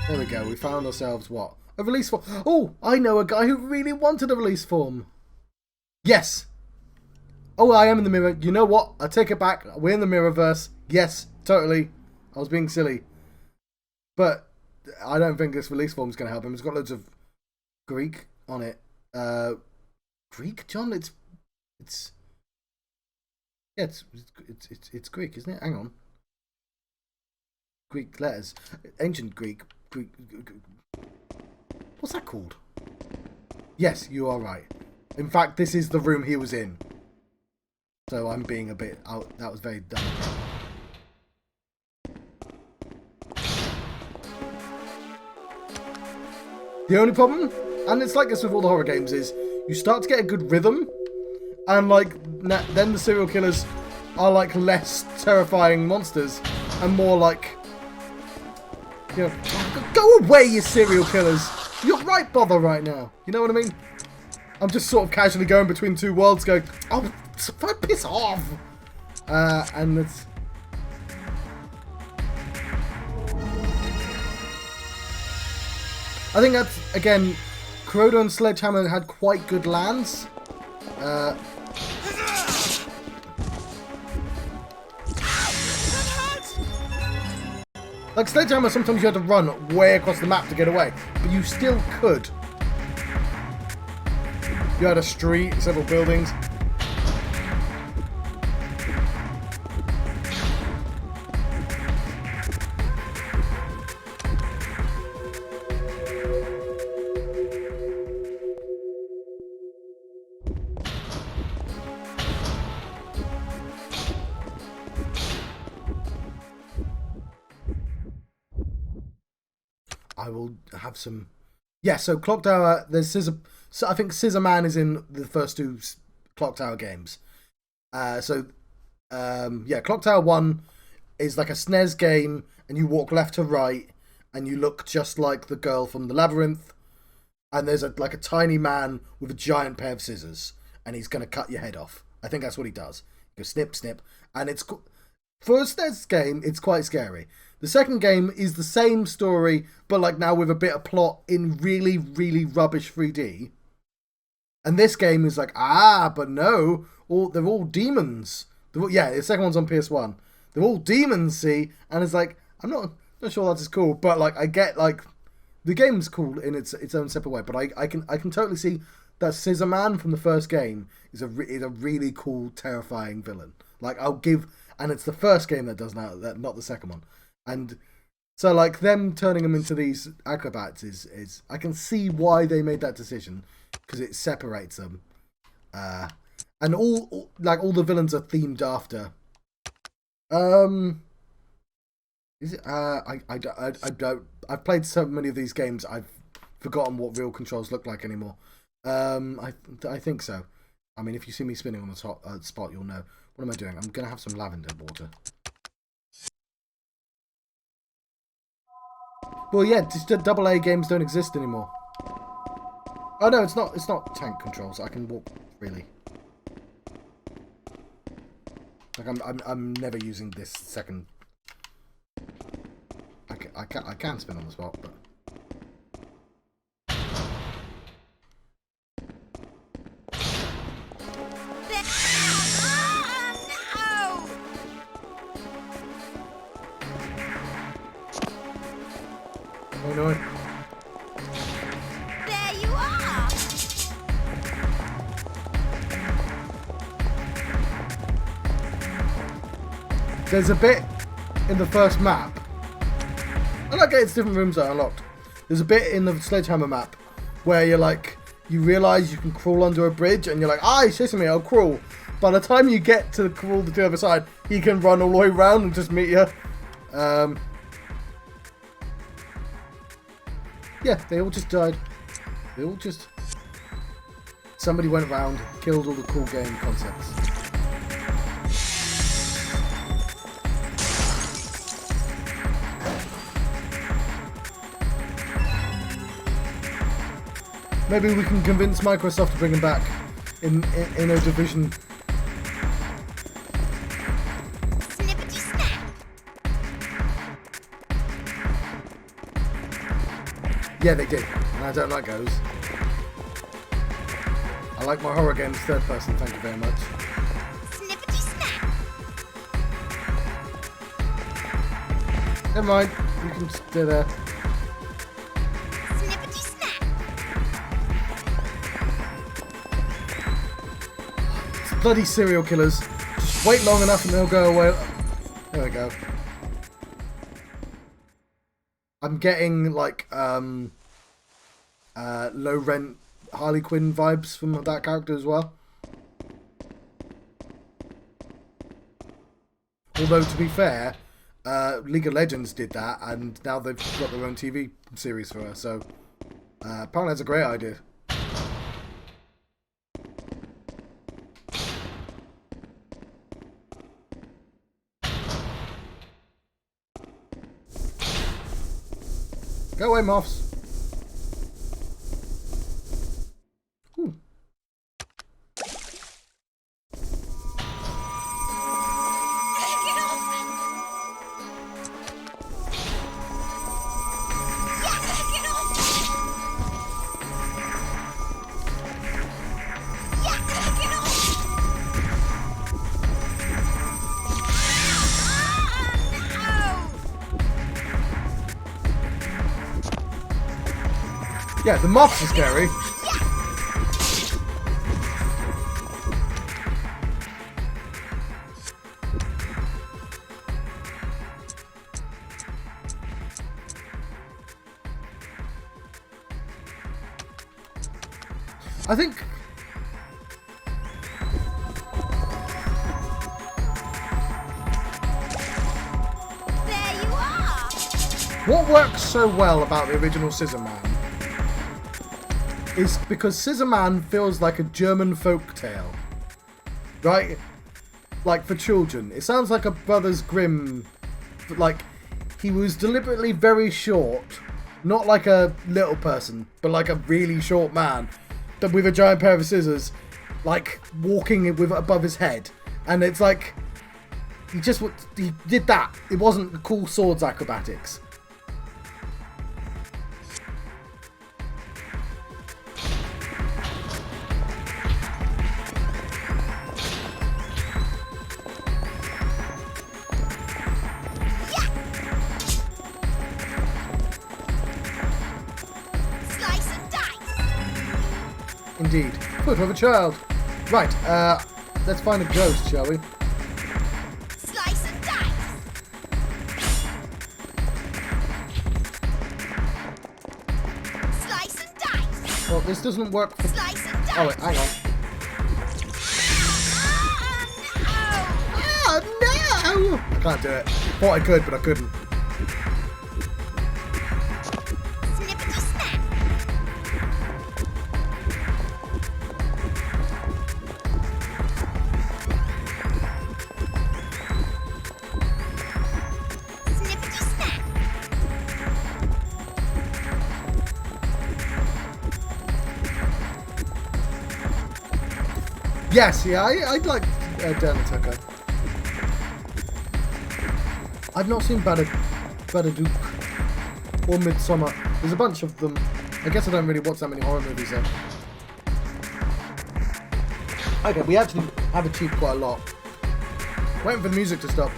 There we go. We found ourselves, what? A release form. Oh, I know a guy who really wanted a release form. Yes. Oh, I am in the mirror. You know what? I take it back. We're in the mirrorverse. Yes, totally. I was being silly. But... I don't think this release form's going to help him. It's got loads of Greek on it. Greek, John? It's Greek, isn't it? Hang on. Greek letters. Ancient Greek. What's that called? Yes, you are right. In fact, this is the room he was in. So I'm being a bit out. That was very dumb. The only problem, and it's like this with all the horror games, is you start to get a good rhythm, and like then the serial killers are like less terrifying monsters and more like, you know, go away, you serial killers. You're right bother right now. You know what I mean? I'm just sort of casually going between two worlds, going, oh, piss off, and it's. I think that's, again, Kuroda and Sledgehammer had quite good lands. Like Sledgehammer, sometimes you had to run way across the map to get away, but you still could. You had a street, several buildings. I will have some... Yeah, so Clock Tower, there's Scissor... So I think Scissor Man is in the first two Clock Tower games. Yeah, Clock Tower 1 is like a SNES game, and you walk left to right, and you look just like the girl from the labyrinth, and there's like a tiny man with a giant pair of scissors, and he's going to cut your head off. I think that's what he does. He goes snip, snip, and it's... For a SNES game, it's quite scary. The second game is the same story, but like now with a bit of plot in really, really rubbish 3D. And this game is like, but no, they're all demons. The second one's on PS1. They're all demons, see? And it's like, I'm not sure that's as cool, but like I get like the game's cool in its own separate way. But I can totally see that Scissor Man from the first game is a really cool, terrifying villain. Like and it's the first game that does that, not the second one. And so like them turning them into these acrobats is I can see why they made that decision, because it separates them. And all the villains are themed after. Is it? I don't. I've played so many of these games. I've forgotten what real controls look like anymore. I think so. I mean, if you see me spinning on the top spot, you'll know. What am I doing? I'm gonna have some lavender water. Well, yeah, just AA games don't exist anymore. Oh no, it's not. It's not tank controls. I can walk freely. Like I'm never using this second. I can spin on the spot, but. Oh no. There you are! There's a bit in the first map. I like it's different rooms are unlocked. There's a bit in the sledgehammer map where you're like, you realise you can crawl under a bridge and you're like, he's chasing me, I'll crawl. By the time you get to crawl to the other side, he can run all the way around and just meet you. Yeah, they all just died. They all just... Somebody went around, killed all the cool game concepts. Maybe we can convince Microsoft to bring him back in a division. Snippety snap! Yeah, they did, and I don't like those. I like my horror games third person, thank you very much. Snippety snap! Never mind, you can stay there. Snippety snap! Bloody serial killers. Just wait long enough and they'll go away. There we go. I'm getting like low rent Harley Quinn vibes from that character as well. Although to be fair, League of Legends did that and now they've got their own TV series for her, so apparently that's a great idea. Go away, moths. Ooh. Yeah, the moths are scary. I think There you are! what works so well about the original Scissor Man is because Scissor Man feels like a German folk tale, right? Like for children. It sounds like a Brothers Grimm, like he was deliberately very short. Not like a little person, but like a really short man. With a giant pair of scissors, like walking with above his head. And it's like, he did that. It wasn't cool swords acrobatics. Indeed. Foot of a child. Right, let's find a ghost, shall we? Slice and dice. Slice and dice. Well, this doesn't work for... Slice and dice. Oh, wait, hang on. Oh, no! I can't do it. Thought I could, but I couldn't. Snippety snap. Snippety snap. Yes, yeah, I'd like Dan Tucker. I've not seen Babadook or Midsummer. There's a bunch of them. I guess I don't really watch that many horror movies though. Okay, we actually have achieved quite a lot. Waiting for the music to stop.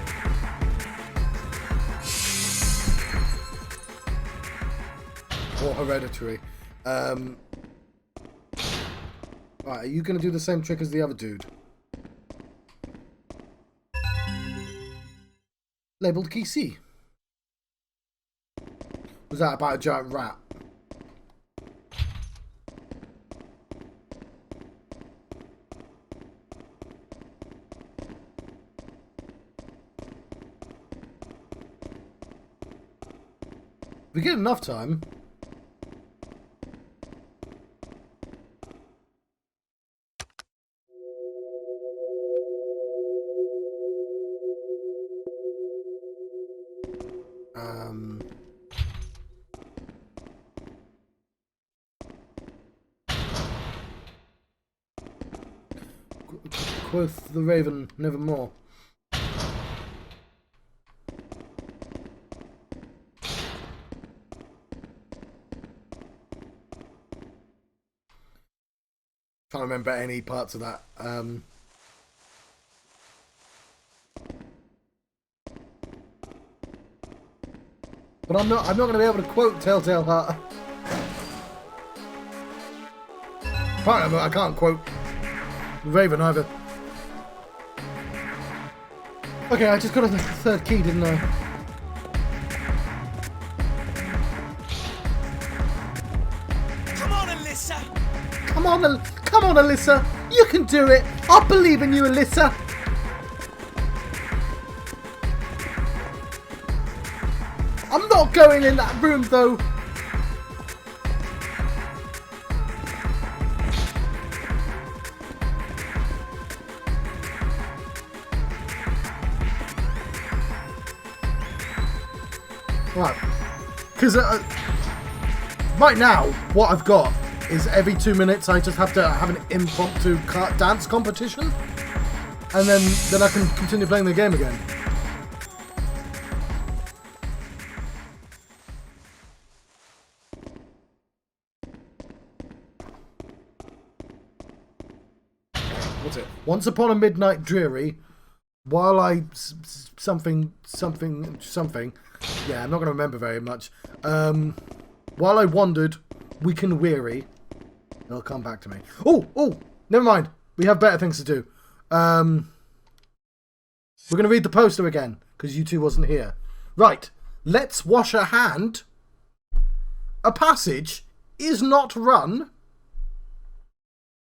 Or Hereditary. Right, are you going to do the same trick as the other dude? Labelled key C. Was that about a giant rat? If we get enough time. Quoth the raven, nevermore. Can't remember any parts of that. But I'm not going to be able to quote Telltale Heart. I can't quote Raven either. Okay, I just got a third key, didn't I? Come on, Alyssa! Come on, Alyssa! You can do it! I believe in you, Alyssa! I'm not going in that room, though! Right. Because right now, what I've got is every 2 minutes I just have to have an impromptu dance competition. And then I can continue playing the game again. What's it? Once upon a midnight dreary, while I something. Yeah, I'm not going to remember very much. While I wandered, weak and weary, it'll come back to me. Oh, never mind. We have better things to do. We're going to read the poster again, because you two wasn't here. Right, let's wash a hand. A passage is not run.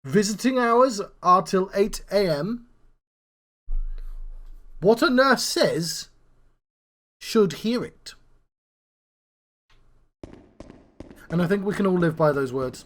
Visiting hours are till 8 AM. What a nurse says should hear it. And I think we can all live by those words.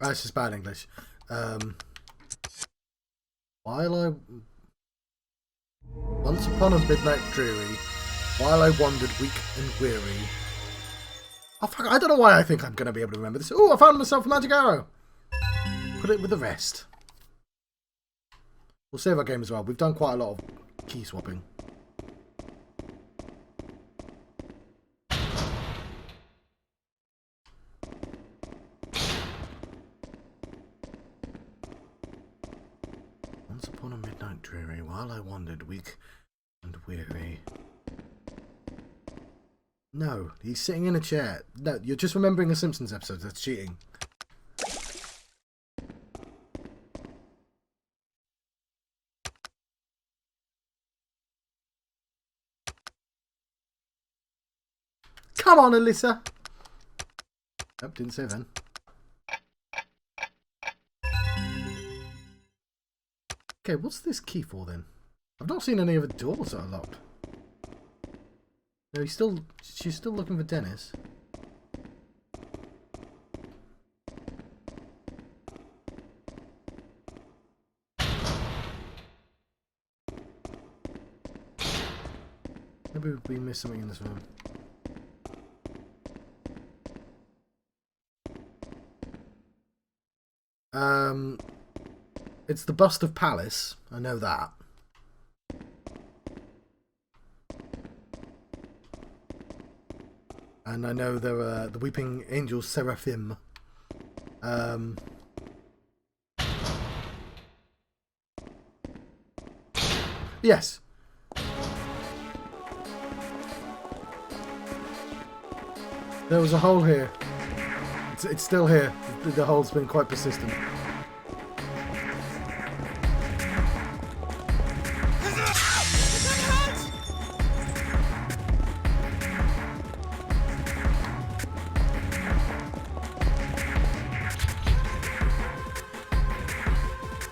That's just bad English. Once upon a midnight dreary, while I wandered weak and weary. Oh fuck! I don't know why I think I'm gonna be able to remember this. Oh, I found myself a magic arrow. Put it with the rest. We'll save our game as well. We've done quite a lot of key swapping. Once upon a midnight dreary, while I wandered weak and weary. No, he's sitting in a chair. No, you're just remembering a Simpsons episode. That's cheating. Come on, Alyssa. Nope, didn't say then. Okay, what's this key for then? I've not seen any of the doors that are locked. No, she's still looking for Dennis. Maybe we missed something in this room. It's the bust of Palace. I know that. And I know there are the Weeping Angels Seraphim. Yes. There was a hole here. It's still here. The hole's been quite persistent.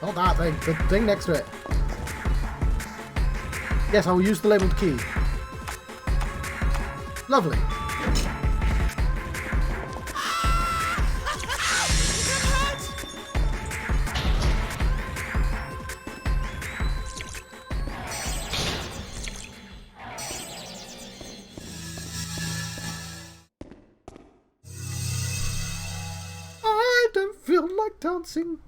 Not that thing, the thing next to it. Yes, I will use the labelled key. Lovely. I don't feel like dancing.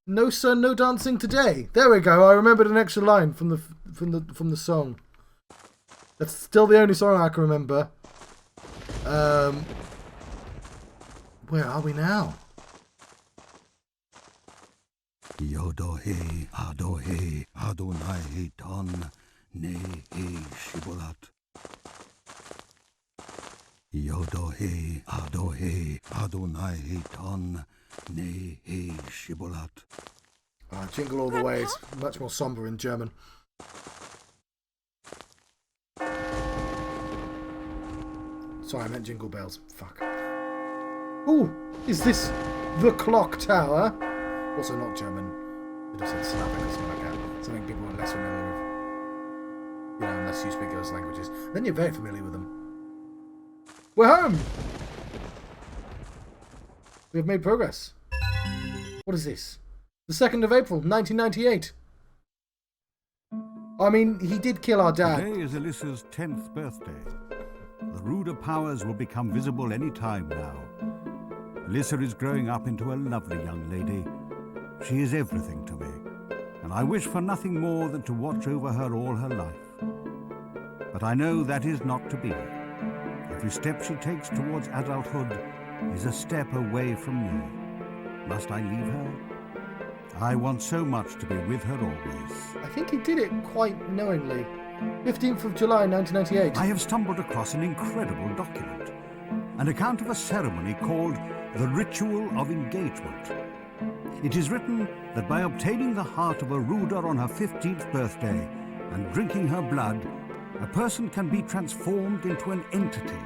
No sir, no dancing today. There we go. I remembered an extra line from the song. That's still the only song I can remember. Where are we now? Yodohe Adohe Adonai Ton Nehe Shibolat. Yodohe Adohe Adonai Ton Nehe Shibolat. Jingle All the Way is much more somber in German. Sorry, I meant Jingle Bells. Fuck. Ooh, is this the clock tower? Also not German. It just said Slavic or something like that. Something people are less familiar with. You know, unless you speak those languages. Then you're very familiar with them. We're home! We have made progress. What is this? The 2nd of April, 1998. I mean, he did kill our dad. Today is Alyssa's 10th birthday. The ruder powers will become visible any time now. Alyssa is growing up into a lovely young lady. She is everything to me, and I wish for nothing more than to watch over her all her life. But I know that is not to be. Every step she takes towards adulthood is a step away from me. Must I leave her? I want so much to be with her always. I think he did it quite knowingly. 15th of July, 1998. I have stumbled across an incredible document. An account of a ceremony called the Ritual of Engagement. It is written that by obtaining the heart of a ruder on her 15th birthday and drinking her blood, a person can be transformed into an entity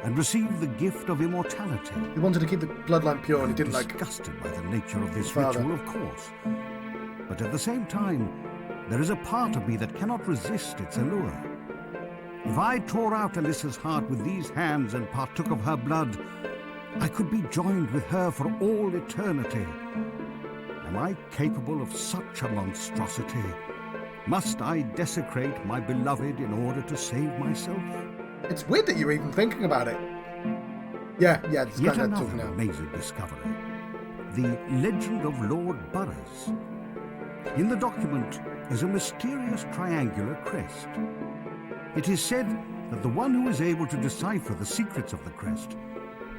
and receive the gift of immortality. He wanted to keep the bloodline pure and he didn't like... Disgusted by the nature of this ritual, of course. But at the same time, there is a part of me that cannot resist its allure. If I tore out Alyssa's heart with these hands and partook of her blood, I could be joined with her for all eternity. Am I capable of such a monstrosity? Must I desecrate my beloved in order to save myself? It's weird that you're even thinking about it. Yeah, it's Yet kind of another talking now. amazing discovery. The legend of Lord Burroughs. In the document is a mysterious triangular crest. It is said that the one who is able to decipher the secrets of the crest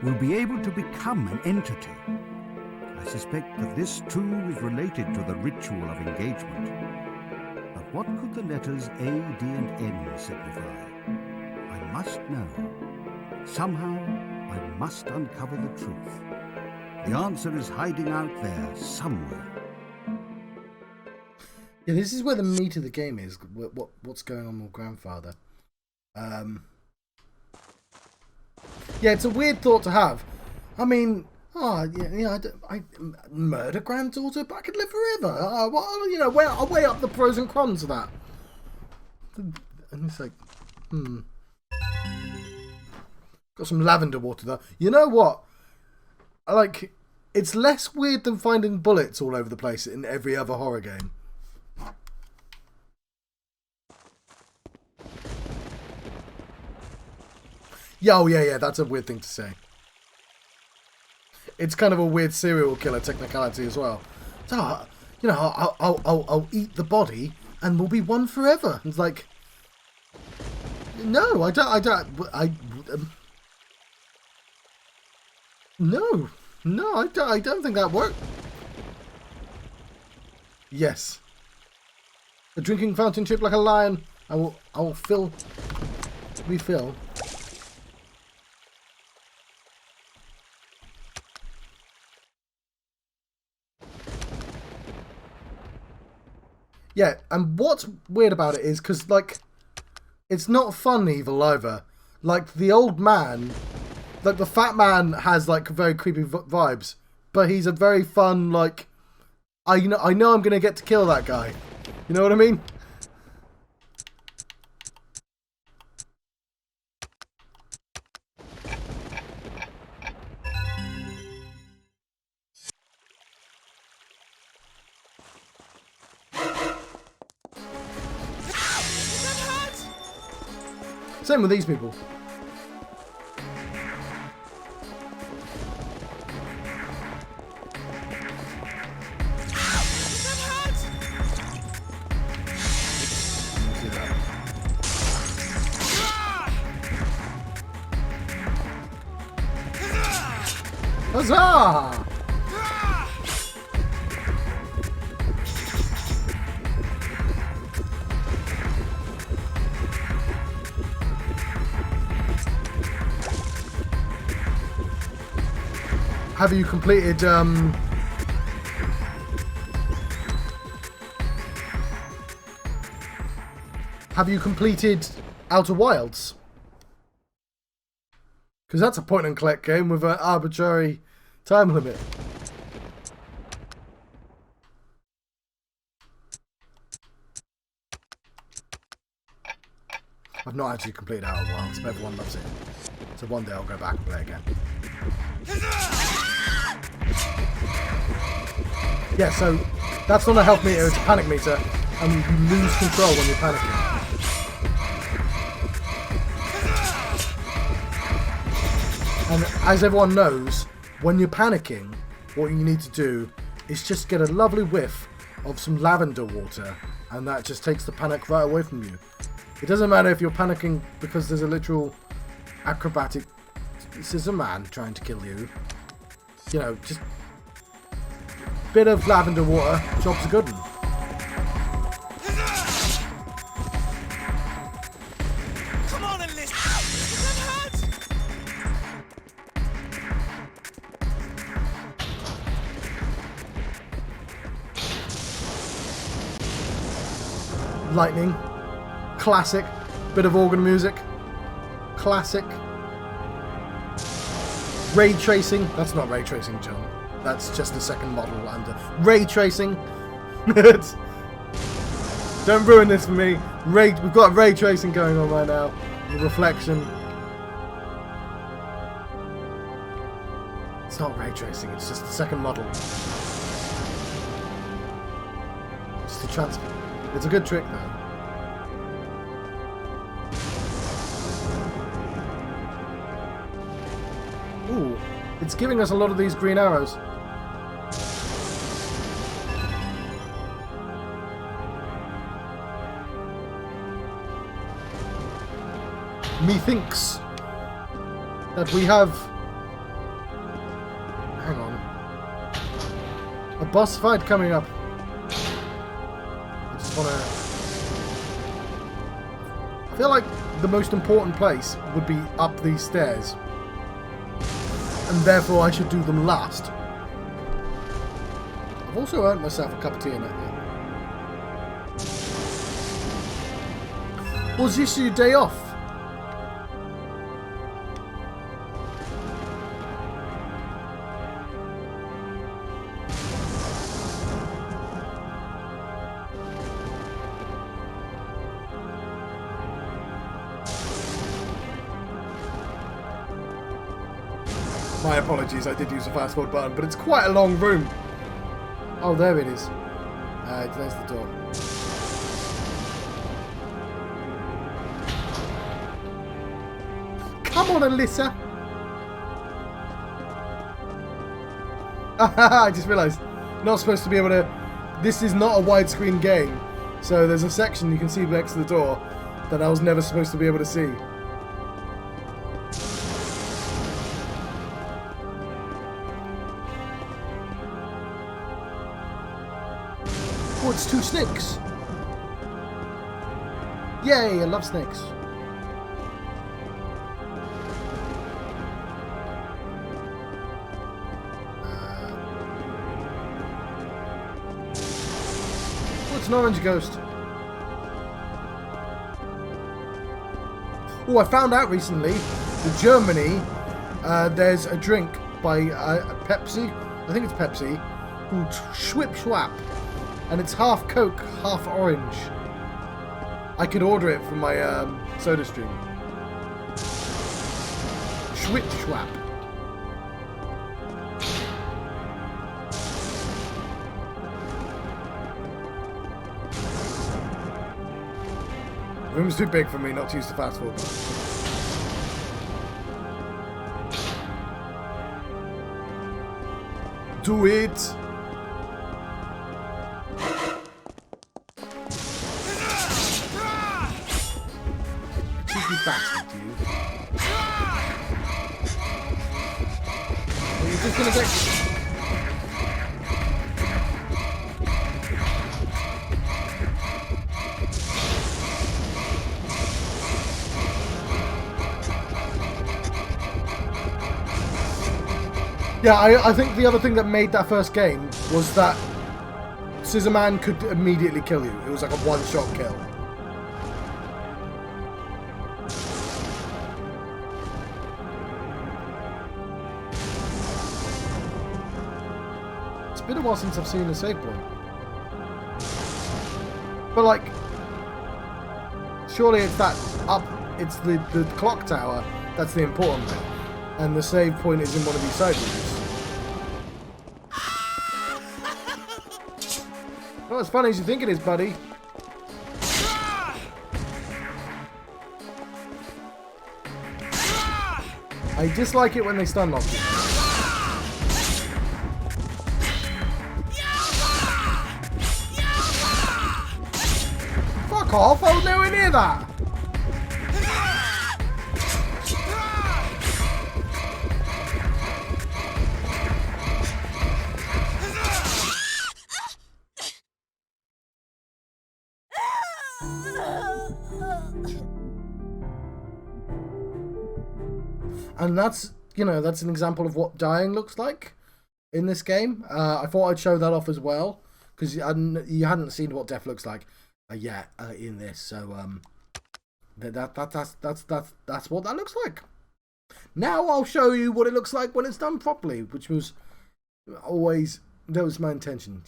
will be able to become an entity. I suspect that this too is related to the ritual of engagement. But what could the letters A, D, and N signify? I must know. Somehow, I must uncover the truth. The answer is hiding out there somewhere. Yeah, this is where the meat of the game is. What's going on with grandfather? Yeah, it's a weird thought to have. I mean, I murder granddaughter, but I could live forever. I'll weigh up the pros and cons of that. And it's like, got some lavender water though. You know what? Like, it's less weird than finding bullets all over the place in every other horror game. Yeah, that's a weird thing to say. It's kind of a weird serial killer technicality as well. So, I'll eat the body and we'll be one forever. It's like, no, I don't think that works. Yes. A drinking fountain shaped like a lion. I will refill. Yeah, and what's weird about it is because, like, it's not fun evil either. Like, the old man, like, the fat man has, like, very creepy vibes, but he's a very fun, like, I know I'm going to get to kill that guy. You know what I mean? Same with these people. Huzzah! Have you completed Outer Wilds? Because that's a point and click game with an arbitrary time limit. I've not actually completed Outer Wilds, but everyone loves it. So one day I'll go back and play again. Yeah, so that's not a health meter, it's a panic meter, and you lose control when you're panicking. And as everyone knows, when you're panicking, what you need to do is just get a lovely whiff of some lavender water, and that just takes the panic right away from you. It doesn't matter if you're panicking because there's a literal acrobatic scissor man trying to kill you. You know, just a bit of lavender water, job's a good one. Come on, Elizabeth! Lightning, classic. Bit of organ music, classic. Ray tracing, that's not ray tracing, John. That's just the second model under ray tracing. Don't ruin this for me. We've got ray tracing going on right now. The reflection. not ray tracing, it's just the second model. Just to transfer. It's a good trick though. Ooh, it's giving us a lot of these green arrows. Methinks that we have... Hang on. A boss fight coming up. I just wanna... I feel like the most important place would be up these stairs. And therefore I should do them last. I've also earned myself a cup of tea in it. Was this your day off? My apologies, I did use the fast forward button, but it's quite a long room. Oh, there it is. There's the door. Come on, Alyssa! I just realised, not supposed to be able to... This is not a widescreen game, so there's a section you can see next to the door that I was never supposed to be able to see. Oh, it's 2 snakes! Yay, I love snakes. Oh, it's an orange ghost. Oh, I found out recently, in Germany, there's a drink by Pepsi, I think it's Pepsi, called Schwip Schwap. And it's half Coke, half orange. I could order it from my soda stream. Schwip Schwap. The room's too big for me not to use the fast forward button. Do it! Bastard, you. Are you just gonna get... Yeah, I think the other thing that made that first game was that Scissor Man could immediately kill you. It was like a one-shot kill. It's been a while since I've seen a save point. But like, surely it's that up, it's the clock tower that's the important bit. And the save point is in one of these side rooms. Not as funny as you think it is, buddy. I dislike it when they stun lock you. Fuck off, I was nowhere near that! And that's, you know, that's an example of what dying looks like in this game. I thought I'd show that off as well, because you hadn't seen what death looks like yet in this. So that's what that looks like. Now I'll show you what it looks like when it's done properly, which was always, that was my intention.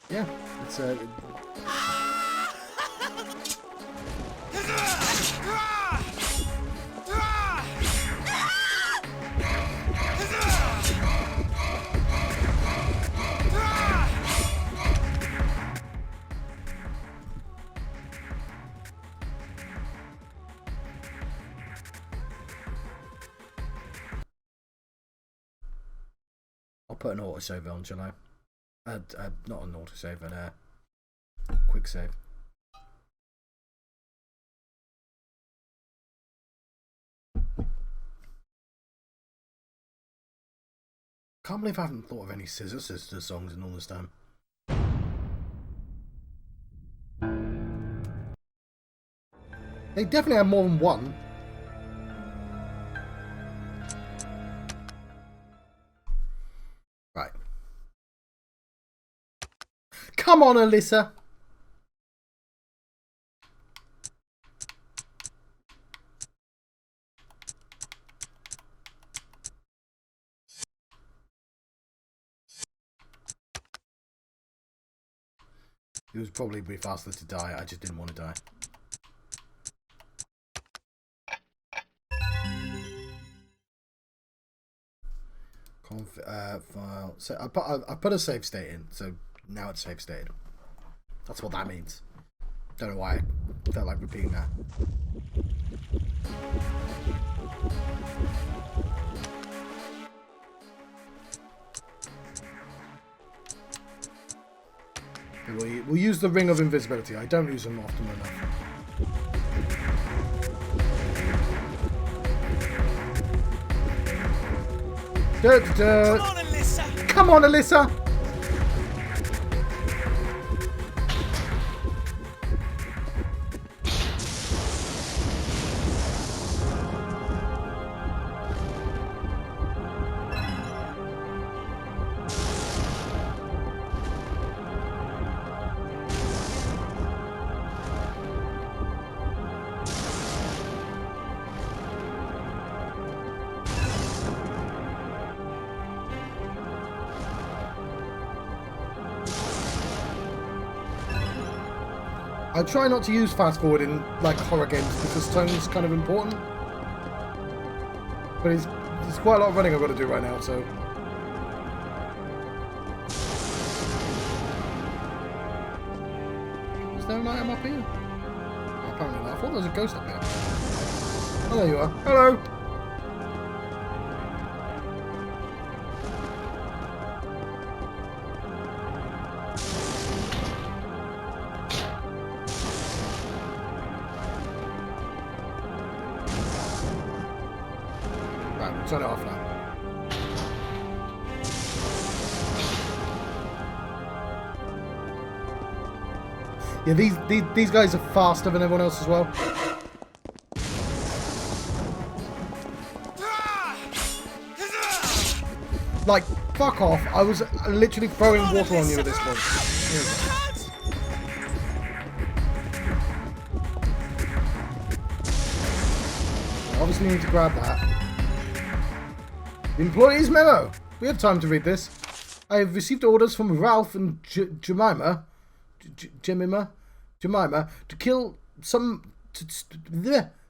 Yeah, it's put an autosave on, shall I? Not an autosave, an quick save. Can't believe I haven't thought of any Scissor Sisters songs in all this time. They definitely have more than one. Right. Come on, Alyssa. It was probably be faster to die. I just didn't want to die. File. So I put a save state in, so now it's save stated. That's what that means. Don't know why I felt like repeating that. We'll use the ring of invisibility. I don't use them often enough. Come on, Alyssa! Come on, Alyssa! I try not to use fast forward in like horror games because tone is kind of important. But it's quite a lot of running I've got to do right now, so. Is there an item up here? Oh, apparently not. I thought there was a ghost up here. Oh, there you are. Hello! Turn it off now. Yeah, these guys are faster than everyone else as well. Like, fuck off. I was literally throwing water on you at this point. I obviously need to grab that. Employee's memo. We have time to read this. I have received orders from Ralph and Jemima to kill some.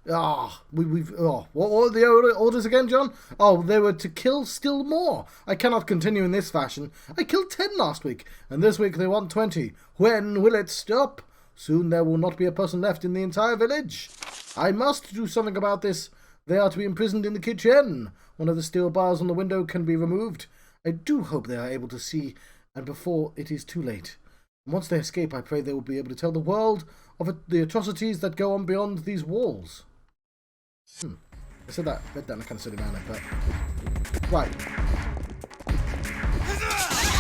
What were the orders again, John? Oh, they were to kill still more. I cannot continue in this fashion. I killed 10 last week, and this week they want 20. When will it stop? Soon there will not be a person left in the entire village. I must do something about this. They are to be imprisoned in the kitchen. One of the steel bars on the window can be removed. I do hope they are able to see, and before it is too late. And once they escape, I pray they will be able to tell the world of the atrocities that go on beyond these walls. I said that in a kind of silly manner, but... Right.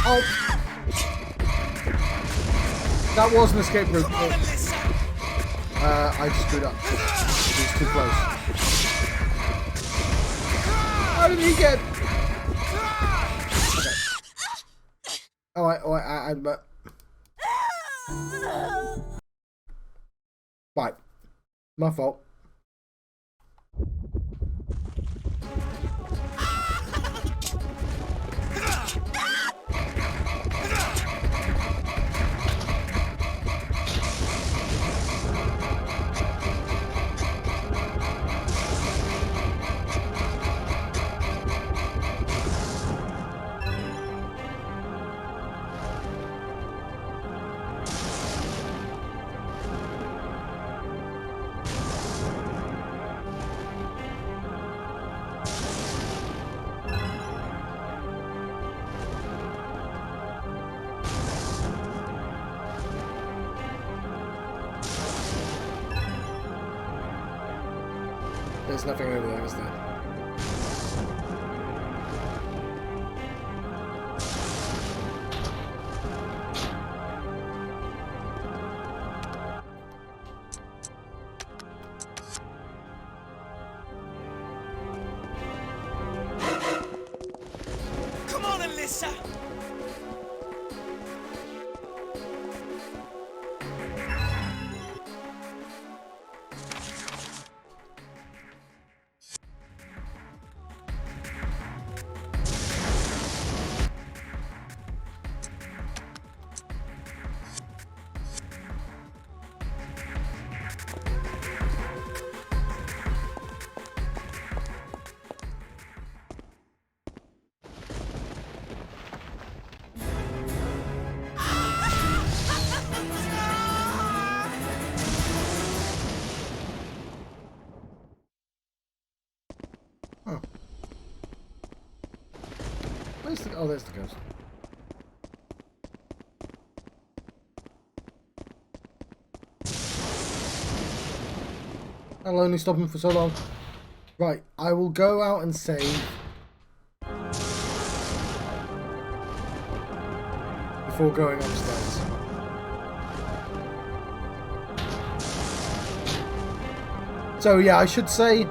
Oh! That was an escape route. I just screwed up. It was too close. How did he get? Okay. Alright, right. My fault. there's nothing over there, is there? Come on, Alyssa! Oh. Where's the... Oh, there's the ghost. That'll only stop him for so long. Right, I will go out and save. Before going upstairs. So yeah, I should say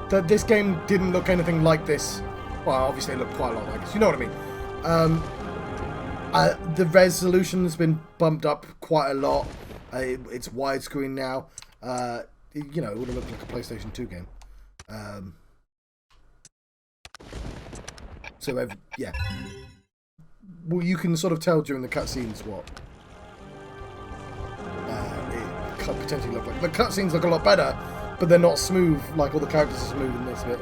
that this game didn't look anything like this. Well, obviously it looked quite a lot like this. You know what I mean? The resolution has been bumped up quite a lot. It's widescreen now. You know, it would have looked like a PlayStation 2 game. So, yeah. Well, you can sort of tell during the cutscenes what it could potentially look like. The cutscenes look a lot better, but they're not smooth like all the characters are smooth in this bit.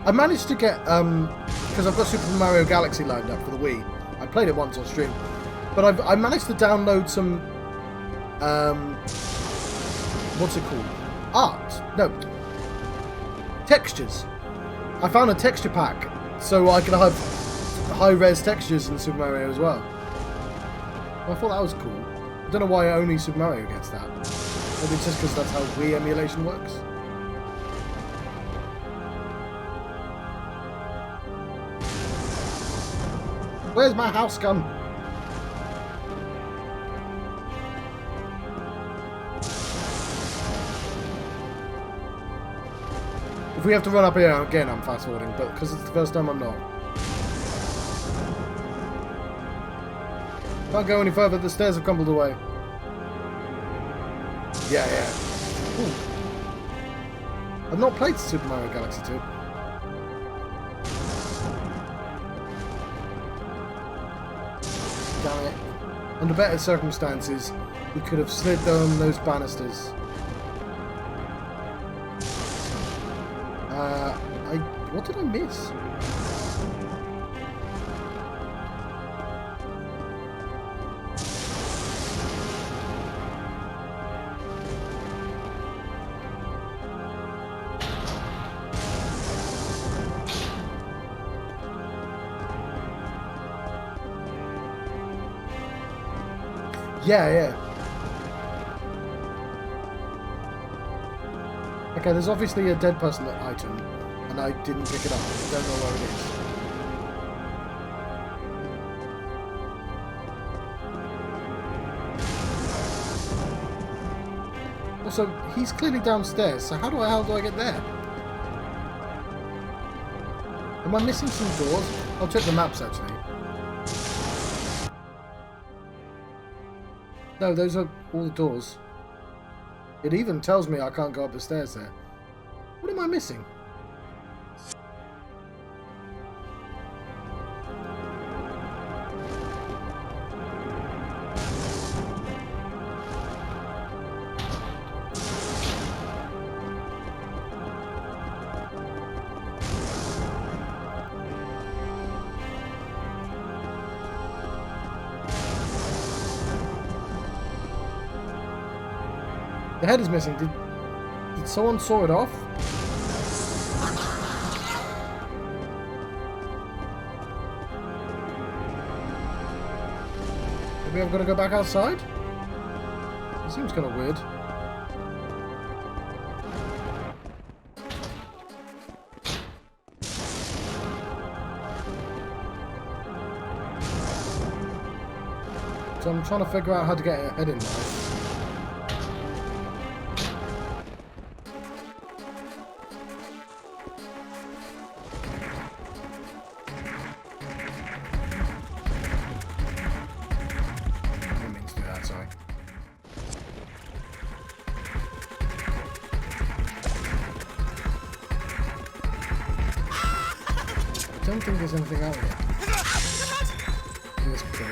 I managed to get, because I've got Super Mario Galaxy lined up for the Wii. I played it once on stream, but I managed to download some, what's it called? Art? No. Textures. I found a texture pack, so I can have high-res textures in Super Mario as well. I thought that was cool. I don't know why only Super Mario gets that. Maybe it's just because that's how Wii emulation works. Where's my house gun? If we have to run up here again, I'm fast forwarding, but because it's the first time, I'm not. Can't go any further, the stairs have crumbled away. Yeah. Ooh. I've not played Super Mario Galaxy 2. Damn it. Under better circumstances, we could have slid down those banisters. What did I miss? Yeah. Okay, there's obviously a dead person item, and I didn't pick it up. I don't know where it is. Also, he's clearly downstairs, so how the hell do I get there? Am I missing some doors? I'll check the maps, actually. No, those are all the doors. It even tells me I can't go up the stairs there. What am I missing? The head is missing. Did someone saw it off? Maybe I've got to go back outside? It seems kind of weird. So I'm trying to figure out how to get ahead in life. I don't think there's anything out here. In this brick.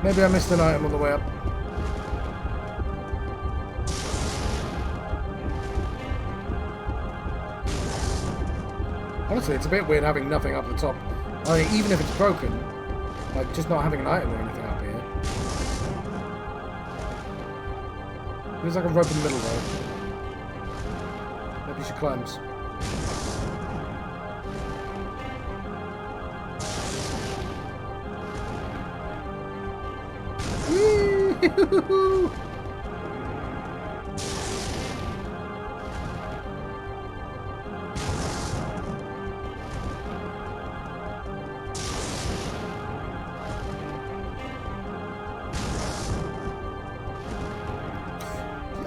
Maybe I missed an item on the way up. Honestly, it's a bit weird having nothing up the top. I mean, even if it's broken, like just not having an item or anything up here. There's like a rope in the middle though. Maybe she climbs.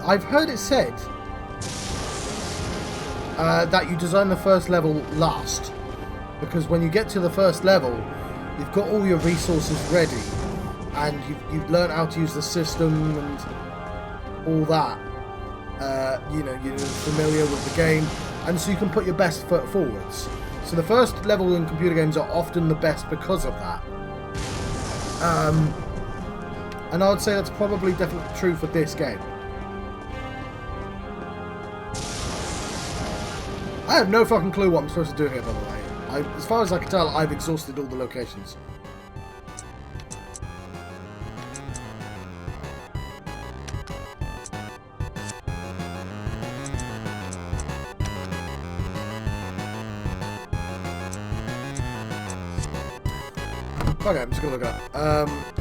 I've heard it said that you design the first level last, because when you get to the first level, you've got all your resources ready, and you've learned how to use the system and all that. You know, you're familiar with the game, and so you can put your best foot forwards. So the first level in computer games are often the best because of that. And I would say that's probably definitely true for this game. I have no fucking clue what I'm supposed to do here, by the way. As far as I can tell, I've exhausted all the locations. Okay, I'm just gonna look it up.